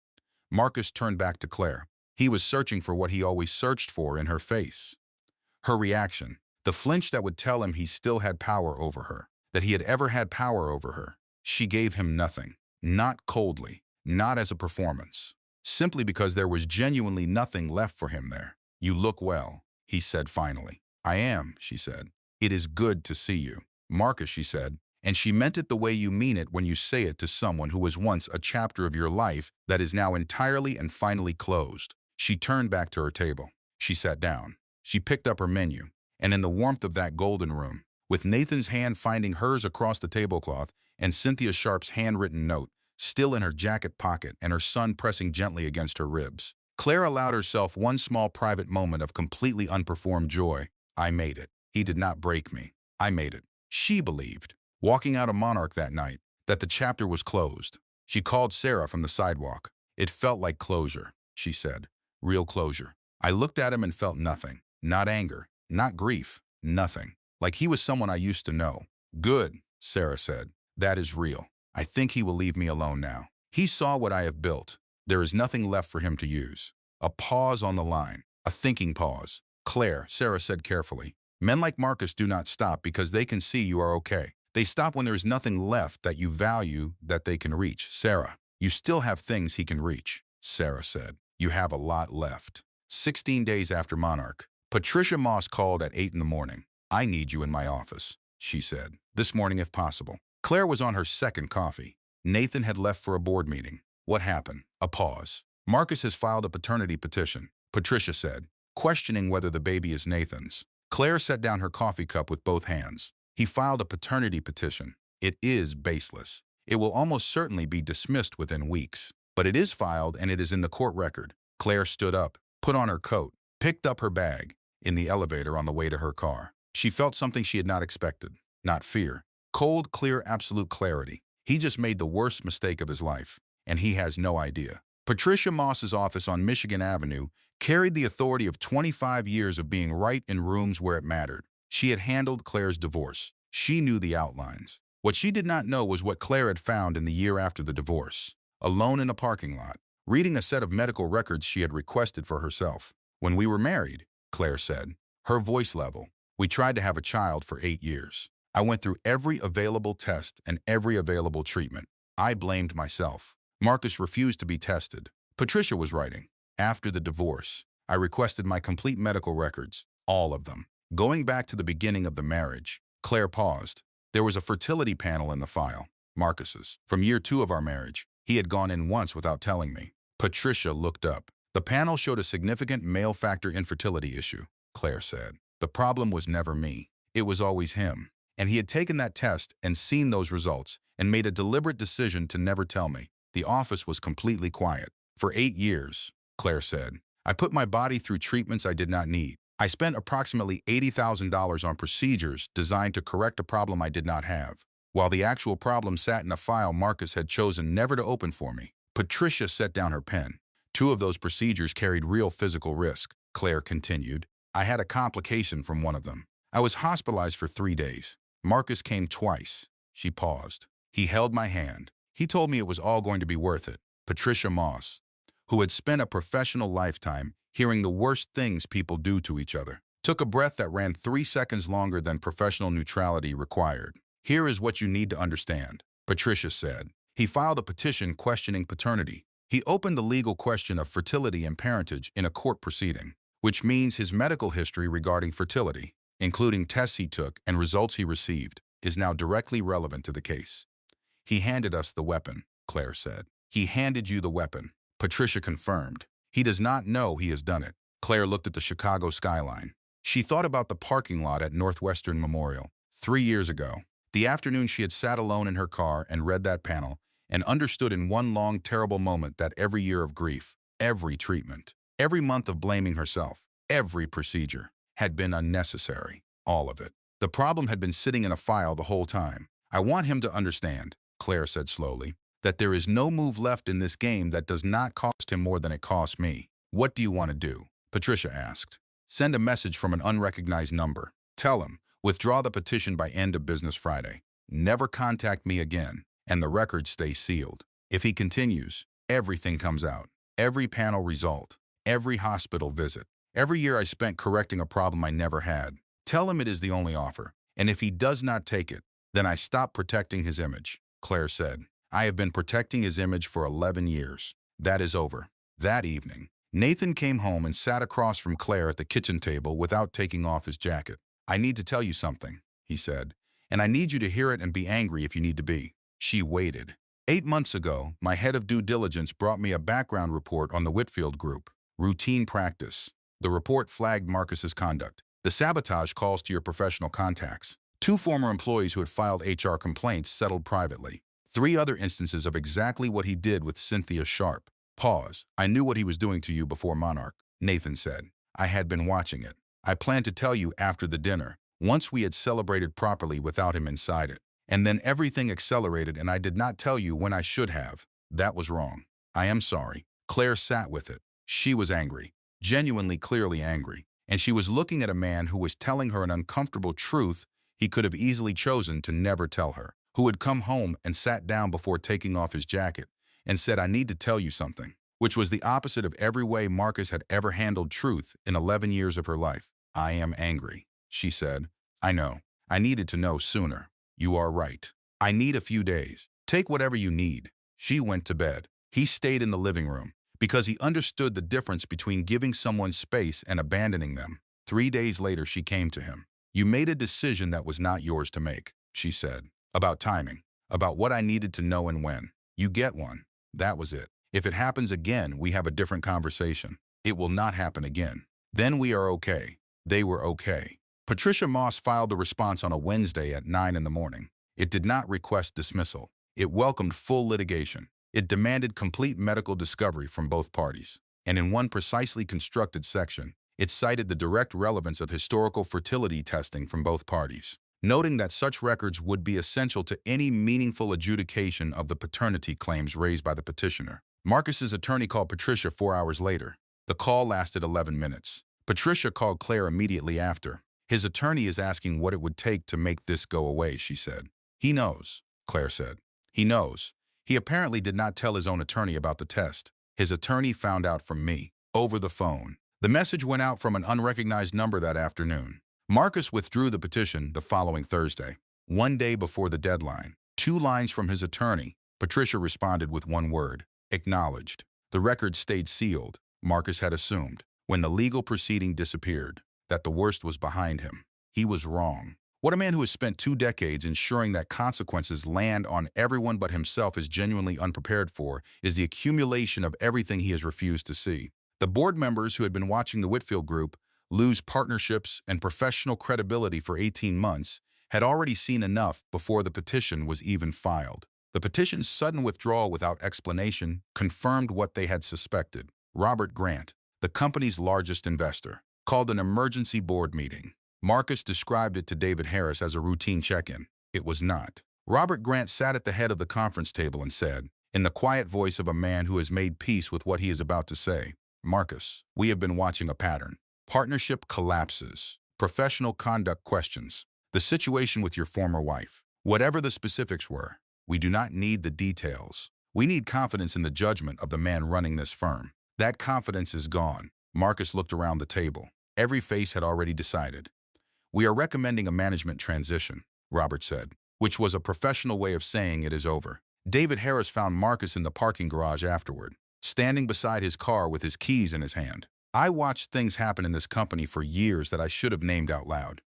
Marcus turned back to Claire. He was searching for what he always searched for in her face. Her reaction, the flinch that would tell him he still had power over her, that he had ever had power over her. She gave him nothing, not coldly, not as a performance, simply because there was genuinely nothing left for him there. You look well, he said finally. I am, she said. It is good to see you. Marcus, she said, and she meant it the way you mean it when you say it to someone who was once a chapter of your life that is now entirely and finally closed. She turned back to her table. She sat down. She picked up her menu, and in the warmth of that golden room, with Nathan's hand finding hers across the tablecloth and Cynthia Sharp's handwritten note still in her jacket pocket and her son pressing gently against her ribs, Claire allowed herself one small private moment of completely unperformed joy. I made it. He did not break me. I made it. She believed, walking out of Monarch that night, that the chapter was closed. She called Sarah from the sidewalk. It felt like closure, she said. Real closure. I looked at him and felt nothing. Not anger, not grief, nothing. Like he was someone I used to know. Good, Sarah said. That is real. I think he will leave me alone now. He saw what I have built. There is nothing left for him to use. A pause on the line. A thinking pause. Claire, Sarah said carefully. Men like Marcus do not stop because they can see you are okay. They stop when there is nothing left that you value that they can reach. Sarah, you still have things he can reach. Sarah said. You have a lot left. 16 days after Monarch, Patricia Moss called at 8 in the morning. I need you in my office, she said. This morning if possible. Claire was on her second coffee. Nathan had left for a board meeting. What happened? A pause. Marcus has filed a paternity petition, Patricia said, questioning whether the baby is Nathan's. Claire set down her coffee cup with both hands. He filed a paternity petition. It is baseless. It will almost certainly be dismissed within weeks. But it is filed and it is in the court record. Claire stood up, put on her coat, picked up her bag in the elevator on the way to her car. She felt something she had not expected. Not fear. Cold, clear, absolute clarity. He just made the worst mistake of his life, and he has no idea. Patricia Moss's office on Michigan Avenue carried the authority of 25 years of being right in rooms where it mattered. She had handled Claire's divorce. She knew the outlines. What she did not know was what Claire had found in the year after the divorce. Alone in a parking lot, reading a set of medical records she had requested for herself. When we were married, Claire said, her voice level, we tried to have a child for 8 years. I went through every available test and every available treatment. I blamed myself. Marcus refused to be tested. Patricia was writing. After the divorce, I requested my complete medical records, all of them. Going back to the beginning of the marriage, Claire paused. There was a fertility panel in the file, Marcus's. From year 2 of our marriage, he had gone in once without telling me. Patricia looked up. The panel showed a significant male factor infertility issue, Claire said. The problem was never me. It was always him. And he had taken that test and seen those results and made a deliberate decision to never tell me. The office was completely quiet. For 8 years, Claire said, I put my body through treatments I did not need. I spent approximately $80,000 on procedures designed to correct a problem I did not have, while the actual problem sat in a file Marcus had chosen never to open for me. Patricia set down her pen. 2 of those procedures carried real physical risk, Claire continued. I had a complication from one of them. I was hospitalized for 3 days. Marcus came twice. She paused. He held my hand. He told me it was all going to be worth it. Patricia Moss, who had spent a professional lifetime hearing the worst things people do to each other, took a breath that ran 3 seconds longer than professional neutrality required. Here is what you need to understand, Patricia said. He filed a petition questioning paternity. He opened the legal question of fertility and parentage in a court proceeding, which means his medical history regarding fertility, including tests he took and results he received, is now directly relevant to the case. He handed us the weapon, Claire said. He handed you the weapon. Patricia confirmed. He does not know he has done it. Claire looked at the Chicago skyline. She thought about the parking lot at Northwestern Memorial. 3 years ago, the afternoon she had sat alone in her car and read that panel and understood in one long, terrible moment that every year of grief, every treatment, every month of blaming herself, every procedure had been unnecessary. All of it. The problem had been sitting in a file the whole time. I want him to understand, Claire said slowly, that there is no move left in this game that does not cost him more than it costs me. What do you want to do? Patricia asked. Send a message from an unrecognized number. Tell him, withdraw the petition by end of business Friday. Never contact me again, and the records stay sealed. If he continues, everything comes out. Every panel result, every hospital visit, every year I spent correcting a problem I never had. Tell him it is the only offer, and if he does not take it, then I stop protecting his image, Claire said. I have been protecting his image for 11 years. That is over. That evening, Nathan came home and sat across from Claire at the kitchen table without taking off his jacket. I need to tell you something, he said, and I need you to hear it and be angry if you need to be. She waited. 8 months ago, my head of due diligence brought me a background report on the Whitfield Group. Routine practice. The report flagged Marcus's conduct. The sabotage calls to your professional contacts. 2 former employees who had filed HR complaints settled privately. 3 other instances of exactly what he did with Cynthia Sharp. Pause. I knew what he was doing to you before Monarch, Nathan said. I had been watching it. I planned to tell you after the dinner, once we had celebrated properly without him inside it. And then everything accelerated and I did not tell you when I should have. That was wrong. I am sorry. Claire sat with it. She was angry. Genuinely, clearly angry. And she was looking at a man who was telling her an uncomfortable truth he could have easily chosen to never tell her, who had come home and sat down before taking off his jacket and said, I need to tell you something, which was the opposite of every way Marcus had ever handled truth in 11 years of her life. I am angry, she said. I know. I needed to know sooner. You are right. I need a few days. Take whatever you need. She went to bed. He stayed in the living room because he understood the difference between giving someone space and abandoning them. 3 days later, she came to him. You made a decision that was not yours to make, she said. About timing. About what I needed to know and when. You get one. That was it. If it happens again, we have a different conversation. It will not happen again. Then we are okay. They were okay. Patricia Moss filed the response on a Wednesday at 9 in the morning. It did not request dismissal. It welcomed full litigation. It demanded complete medical discovery from both parties. And in one precisely constructed section, it cited the direct relevance of historical fertility testing from both parties, noting that such records would be essential to any meaningful adjudication of the paternity claims raised by the petitioner. Marcus's attorney called Patricia 4 hours later. The call lasted 11 minutes. Patricia called Claire immediately after. His attorney is asking what it would take to make this go away, she said. He knows, Claire said. He knows. He apparently did not tell his own attorney about the test. His attorney found out from me, over the phone. The message went out from an unrecognized number that afternoon. Marcus withdrew the petition the following Thursday, 1 day before the deadline. 2 lines from his attorney. Patricia responded with 1 word, acknowledged. The record stayed sealed. Marcus had assumed, when the legal proceeding disappeared, that the worst was behind him. He was wrong. What a man who has spent 2 decades ensuring that consequences land on everyone but himself is genuinely unprepared for is the accumulation of everything he has refused to see. The board members who had been watching the Whitfield Group lose partnerships and professional credibility for 18 months had already seen enough before the petition was even filed. The petition's sudden withdrawal without explanation confirmed what they had suspected. Robert Grant, the company's largest investor, called an emergency board meeting. Marcus described it to David Harris as a routine check-in. It was not. Robert Grant sat at the head of the conference table and said, in the quiet voice of a man who has made peace with what he is about to say, Marcus, we have been watching a pattern. Partnership collapses. Professional conduct questions. The situation with your former wife. Whatever the specifics were, we do not need the details. We need confidence in the judgment of the man running this firm. That confidence is gone. Marcus looked around the table. Every face had already decided. We are recommending a management transition, Robert said, which was a professional way of saying it is over. David Harris found Marcus in the parking garage afterward, standing beside his car with his keys in his hand. I watched things happen in this company for years that I should have named out loud,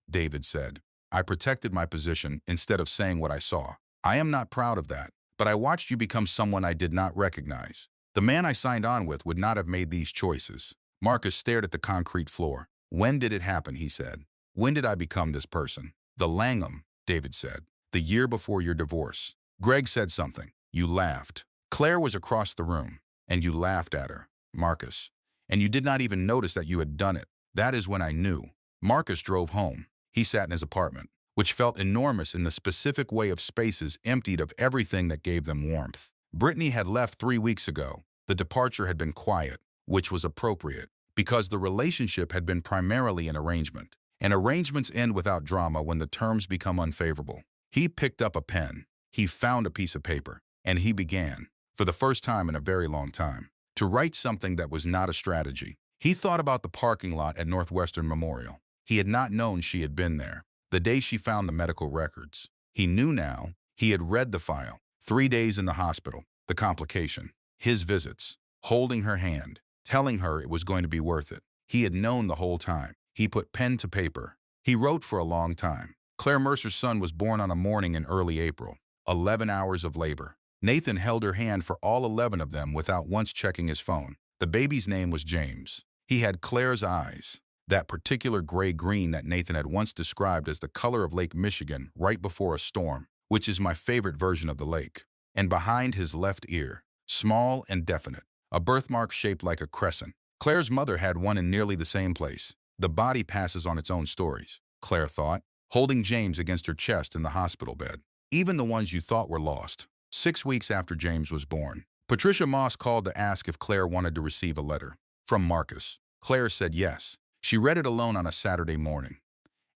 David said. I protected my position instead of saying what I saw. I am not proud of that, but I watched you become someone I did not recognize. The man I signed on with would not have made these choices. Marcus stared at the concrete floor. When did it happen, he said. When did I become this person? The Langham, David said. The year before your divorce. Greg said something. You laughed. Claire was across the room, and you laughed at her, Marcus. And you did not even notice that you had done it. That is when I knew. Marcus drove home. He sat in his apartment, which felt enormous in the specific way of spaces emptied of everything that gave them warmth. Brittany had left 3 weeks ago. The departure had been quiet, which was appropriate, because the relationship had been primarily an arrangement. And arrangements end without drama when the terms become unfavorable. He picked up a pen. He found a piece of paper, and he began, for the first time in a very long time, to write something that was not a strategy. He thought about the parking lot at Northwestern Memorial. He had not known she had been there. The day she found the medical records. He knew now. He had read the file. 3 days in the hospital. The complication. His visits. Holding her hand. Telling her it was going to be worth it. He had known the whole time. He put pen to paper. He wrote for a long time. Claire Mercer's son was born on a morning in early April. 11 hours of labor. Nathan held her hand for all 11 of them without once checking his phone. The baby's name was James. He had Claire's eyes. That particular gray-green that Nathan had once described as the color of Lake Michigan right before a storm, which is my favorite version of the lake. And behind his left ear, small and definite, a birthmark shaped like a crescent. Claire's mother had one in nearly the same place. The body passes on its own stories, Claire thought, holding James against her chest in the hospital bed. Even the ones you thought were lost. 6 weeks after James was born, Patricia Moss called to ask if Claire wanted to receive a letter. From Marcus. Claire said yes. She read it alone on a Saturday morning.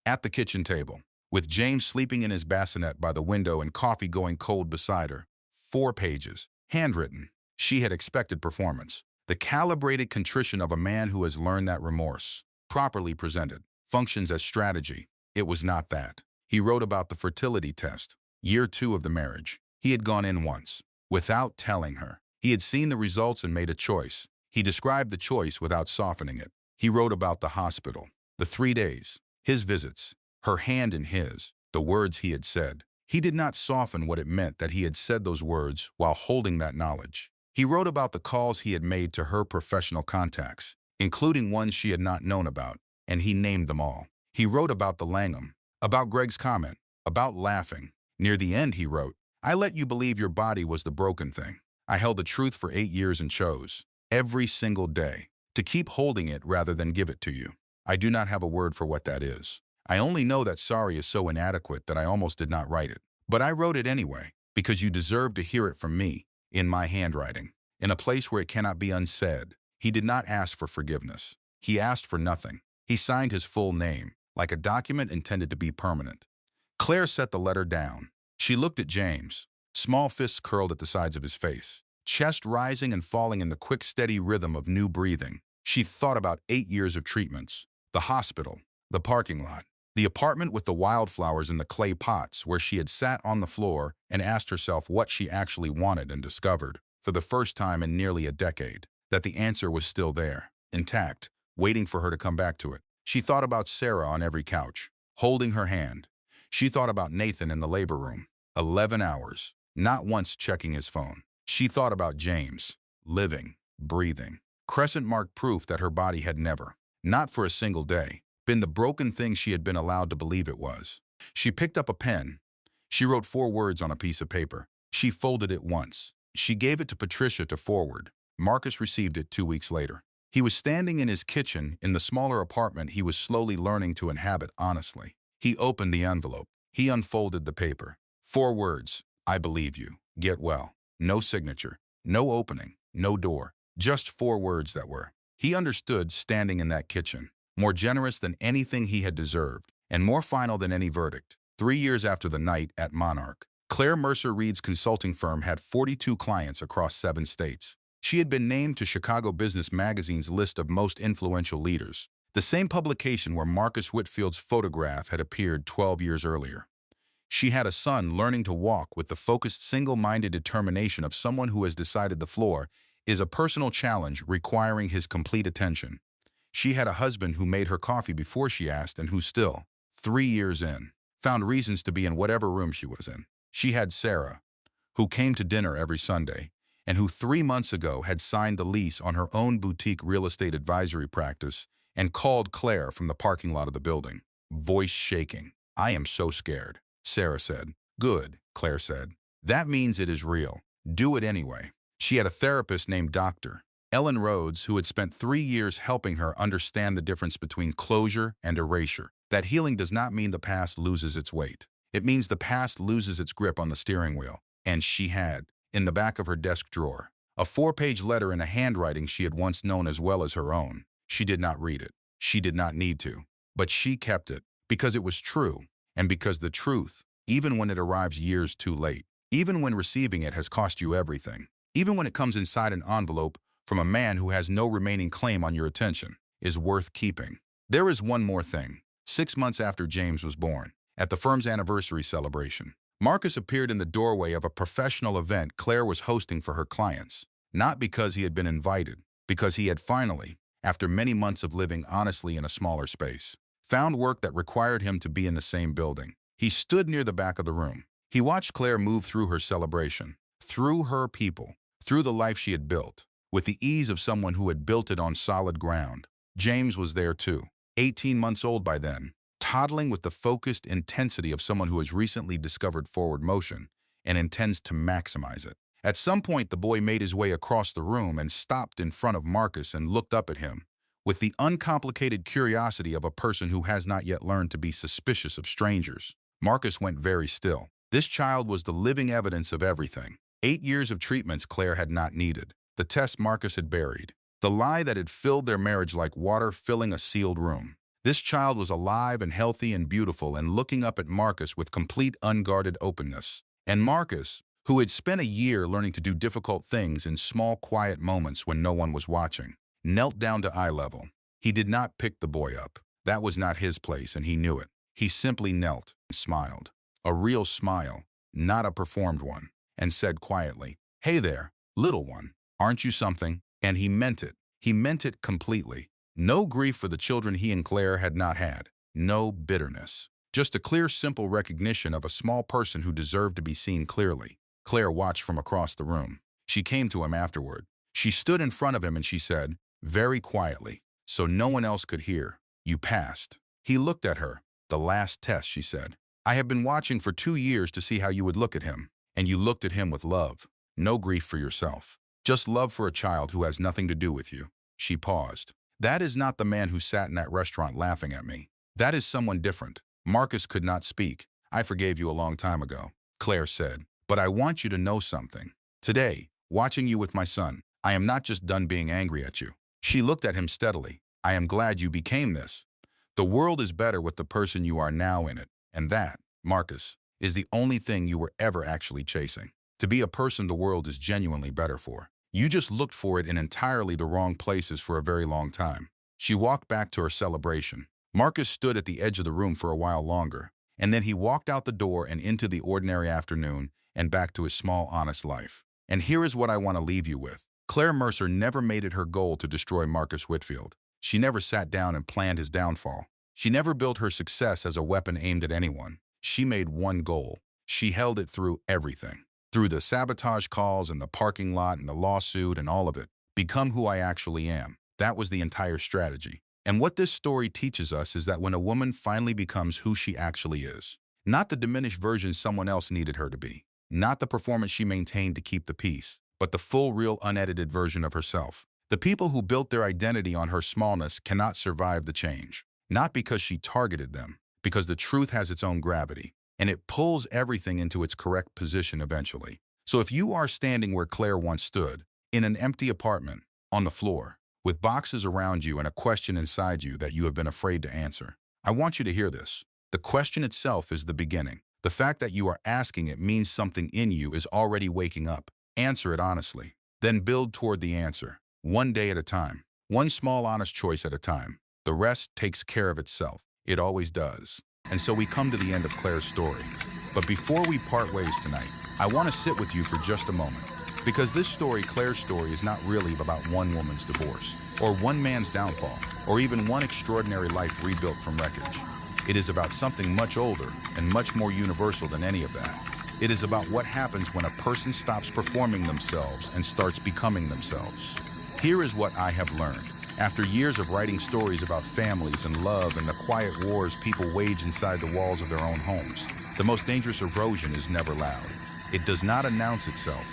At the kitchen table, with James sleeping in his bassinet by the window and coffee going cold beside her. 4 pages. Handwritten. She had expected performance. The calibrated contrition of a man who has learned that remorse, properly presented, functions as strategy. It was not that. He wrote about the fertility test. Year 2 of the marriage. He had gone in once, without telling her. He had seen the results and made a choice. He described the choice without softening it. He wrote about the hospital, the 3 days, his visits, her hand in his, the words he had said. He did not soften what it meant that he had said those words while holding that knowledge. He wrote about the calls he had made to her professional contacts, including ones she had not known about, and he named them all. He wrote about the Langham, about Greg's comment, about laughing. Near the end, he wrote, I let you believe your body was the broken thing. I held the truth for 8 years and chose, every single day, to keep holding it rather than give it to you. I do not have a word for what that is. I only know that sorry is so inadequate that I almost did not write it. But I wrote it anyway, because you deserve to hear it from me, in my handwriting, in a place where it cannot be unsaid. He did not ask for forgiveness. He asked for nothing. He signed his full name, like a document intended to be permanent. Claire set the letter down. She looked at James, small fists curled at the sides of his face, chest rising and falling in the quick, steady rhythm of new breathing. She thought about 8 years of treatments, the hospital, the parking lot, the apartment with the wildflowers in the clay pots where she had sat on the floor and asked herself what she actually wanted and discovered, for the first time in nearly a decade, that the answer was still there, intact, waiting for her to come back to it. She thought about Sarah on every couch, holding her hand. She thought about Nathan in the labor room. 11 hours, not once checking his phone. She thought about James, living, breathing, crescent-marked proof that her body had never, not for a single day, been the broken thing she had been allowed to believe it was. She picked up a pen. She wrote 4 words on a piece of paper. She folded it once. She gave it to Patricia to forward. Marcus received it 2 weeks later. He was standing in his kitchen in the smaller apartment he was slowly learning to inhabit honestly. He opened the envelope. He unfolded the paper. 4 words. I believe you. Get well. No signature. No opening. No door. Just 4 words that were. He understood standing in that kitchen. More generous than anything he had deserved, and more final than any verdict. 3 years after the night at Monarch, Claire Mercer Reed's consulting firm had 42 clients across 7 states. She had been named to Chicago Business Magazine's list of most influential leaders, the same publication where Marcus Whitfield's photograph had appeared 12 years earlier. She had a son learning to walk with the focused, single-minded determination of someone who has decided the floor is a personal challenge requiring his complete attention. She had a husband who made her coffee before she asked and who still, 3 years in, found reasons to be in whatever room she was in. She had Sarah, who came to dinner every Sunday, and who 3 months ago had signed the lease on her own boutique real estate advisory practice and called Claire from the parking lot of the building, voice shaking. "I am so scared," Sarah said. "Good," Claire said. "That means it is real. Do it anyway." She had a therapist named Dr. Ellen Rhodes who had spent 3 years helping her understand the difference between closure and erasure. That healing does not mean the past loses its weight. It means the past loses its grip on the steering wheel. And she had, in the back of her desk drawer, a 4-page letter in a handwriting she had once known as well as her own. She did not read it. She did not need to. But she kept it, because it was true, and because the truth, even when it arrives years too late, even when receiving it has cost you everything, even when it comes inside an envelope from a man who has no remaining claim on your attention, is worth keeping. There is one more thing. 6 months after James was born, at the firm's anniversary celebration, Marcus appeared in the doorway of a professional event Claire was hosting for her clients, not because he had been invited, because he had finally, after many months of living honestly in a smaller space, found work that required him to be in the same building. He stood near the back of the room. He watched Claire move through her celebration, through her people, through the life she had built, with the ease of someone who had built it on solid ground. James was there too, 18 months old by then, toddling with the focused intensity of someone who has recently discovered forward motion and intends to maximize it. At some point, the boy made his way across the room and stopped in front of Marcus and looked up at him with the uncomplicated curiosity of a person who has not yet learned to be suspicious of strangers. Marcus went very still. This child was the living evidence of everything. 8 years of treatments Claire had not needed. The test Marcus had buried. The lie that had filled their marriage like water filling a sealed room. This child was alive and healthy and beautiful and looking up at Marcus with complete unguarded openness. And Marcus, who had spent a year learning to do difficult things in small, quiet moments when no one was watching, knelt down to eye level. He did not pick the boy up. That was not his place, and he knew it. He simply knelt and smiled. A real smile, not a performed one, and said quietly, "Hey there, little one, aren't you something?" And he meant it. He meant it completely. No grief for the children he and Claire had not had. No bitterness. Just a clear, simple recognition of a small person who deserved to be seen clearly. Claire watched from across the room. She came to him afterward. She stood in front of him and she said, very quietly, so no one else could hear, "You passed." He looked at her. "The last test," she said. "I have been watching for 2 years to see how you would look at him. And you looked at him with love. No grief for yourself. Just love for a child who has nothing to do with you." She paused. "That is not the man who sat in that restaurant laughing at me. That is someone different." Marcus could not speak. "I forgave you a long time ago," Claire said. "But I want you to know something. Today, watching you with my son, I am not just done being angry at you." She looked at him steadily. "I am glad you became this. The world is better with the person you are now in it. And that, Marcus, is the only thing you were ever actually chasing. To be a person the world is genuinely better for. You just looked for it in entirely the wrong places for a very long time." She walked back to her celebration. Marcus stood at the edge of the room for a while longer, and then he walked out the door and into the ordinary afternoon and back to his small, honest life. And here is what I want to leave you with. Claire Mercer never made it her goal to destroy Marcus Whitfield. She never sat down and planned his downfall. She never built her success as a weapon aimed at anyone. She made one goal. She held it through everything. Through the sabotage calls and the parking lot and the lawsuit and all of it. Become who I actually am. That was the entire strategy. And what this story teaches us is that when a woman finally becomes who she actually is, not the diminished version someone else needed her to be, not the performance she maintained to keep the peace, but the full, real, unedited version of herself. The people who built their identity on her smallness cannot survive the change. Not because she targeted them, because the truth has its own gravity, and it pulls everything into its correct position eventually. So if you are standing where Claire once stood, in an empty apartment, on the floor, with boxes around you and a question inside you that you have been afraid to answer, I want you to hear this. The question itself is the beginning. The fact that you are asking it means something in you is already waking up. Answer it honestly. Then build toward the answer, one day at a time, one small honest choice at a time. The rest takes care of itself. It always does. And so we come to the end of Claire's story. But before we part ways tonight, I want to sit with you for just a moment. Because this story, Claire's story, is not really about one woman's divorce, or one man's downfall, or even one extraordinary life rebuilt from wreckage. It is about something much older and much more universal than any of that. It is about what happens when a person stops performing themselves and starts becoming themselves. Here is what I have learned. After years of writing stories about families and love and the quiet wars people wage inside the walls of their own homes, the most dangerous erosion is never loud. It does not announce itself.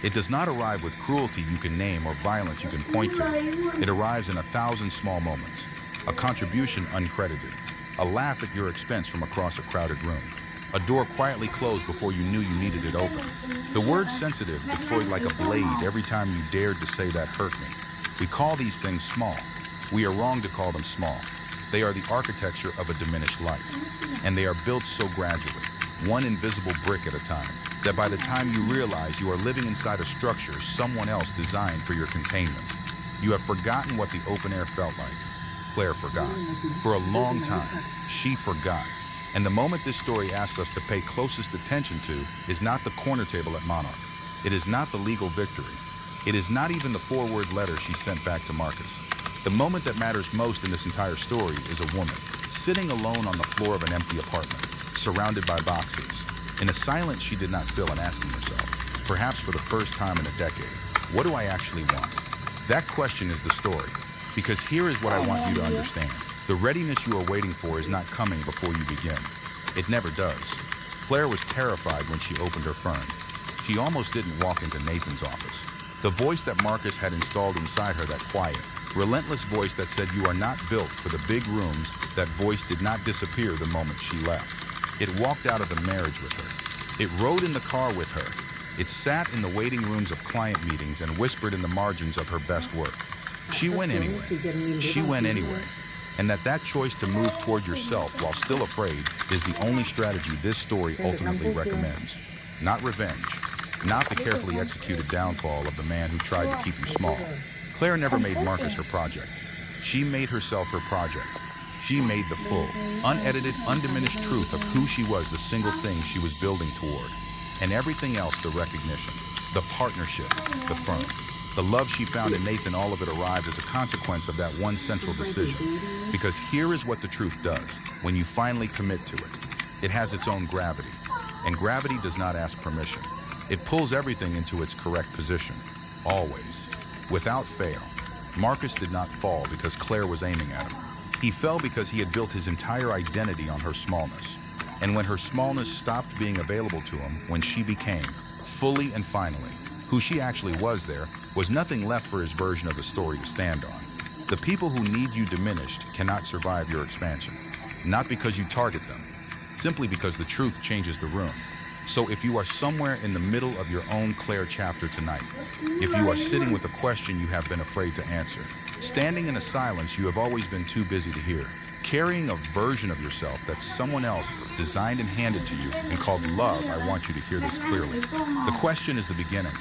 It does not arrive with cruelty you can name or violence you can point to. It arrives in 1,000 small moments. A contribution uncredited. A laugh at your expense from across a crowded room. A door quietly closed before you knew you needed it open. The word sensitive deployed like a blade every time you dared to say that hurt me. We call these things small. We are wrong to call them small. They are the architecture of a diminished life. And they are built so gradually, one invisible brick at a time, that by the time you realize you are living inside a structure someone else designed for your containment. You have forgotten what the open air felt like. Claire forgot. For a long time, she forgot. And the moment this story asks us to pay closest attention to is not the corner table at Monarch. It is not the legal victory. It is not even the 4-word letter she sent back to Marcus. The moment that matters most in this entire story is a woman, sitting alone on the floor of an empty apartment, surrounded by boxes, in a silence she did not fill and asking herself, perhaps for the first time in a decade, what do I actually want? That question is the story, because here is what I want you to understand. The readiness you are waiting for is not coming before you begin. It never does. Claire was terrified when she opened her firm. She almost didn't walk into Nathan's office. The voice that Marcus had installed inside her, that quiet, relentless voice that said you are not built for the big rooms, that voice did not disappear the moment she left. It walked out of the marriage with her. It rode in the car with her. It sat in the waiting rooms of client meetings and whispered in the margins of her best work. She went anyway. She went anyway. And that choice to move toward yourself while still afraid is the only strategy this story ultimately recommends. Not revenge, not the carefully executed downfall of the man who tried to keep you small. Claire never made Marcus her project. She made herself her project. She made the full, unedited, undiminished truth of who she was the single thing she was building toward. And everything else the recognition, the partnership, the firm. The love she found in Nathan, all of it arrived as a consequence of that one central decision. Because here is what the truth does when you finally commit to it. It has its own gravity, and gravity does not ask permission. It pulls everything into its correct position, always, without fail. Marcus did not fall because Claire was aiming at him. He fell because he had built his entire identity on her smallness. And when her smallness stopped being available to him, when she became, fully and finally, who she actually was, there was nothing left for his version of the story to stand on. The people who need you diminished cannot survive your expansion. Not because you target them, simply because the truth changes the room. So if you are somewhere in the middle of your own Claire chapter tonight, if you are sitting with a question you have been afraid to answer, standing in a silence you have always been too busy to hear, carrying a version of yourself that someone else designed and handed to you and called love, I want you to hear this clearly. The question is the beginning.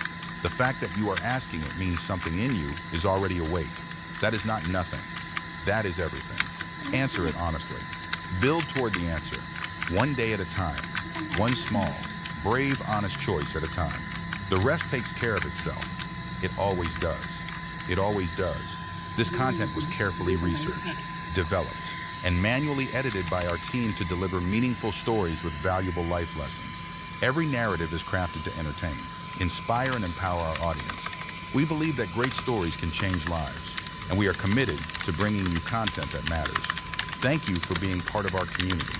The fact that you are asking it means something in you is already awake. That is not nothing. That is everything. Answer it honestly. Build toward the answer, one day at a time, one small, brave, honest choice at a time. The rest takes care of itself. It always does. It always does. This content was carefully researched, developed, and manually edited by our team to deliver meaningful stories with valuable life lessons. Every narrative is crafted to entertain, inspire, and empower our audience. We believe that great stories can change lives, and we are committed to bringing you content that matters. Thank you for being part of our community.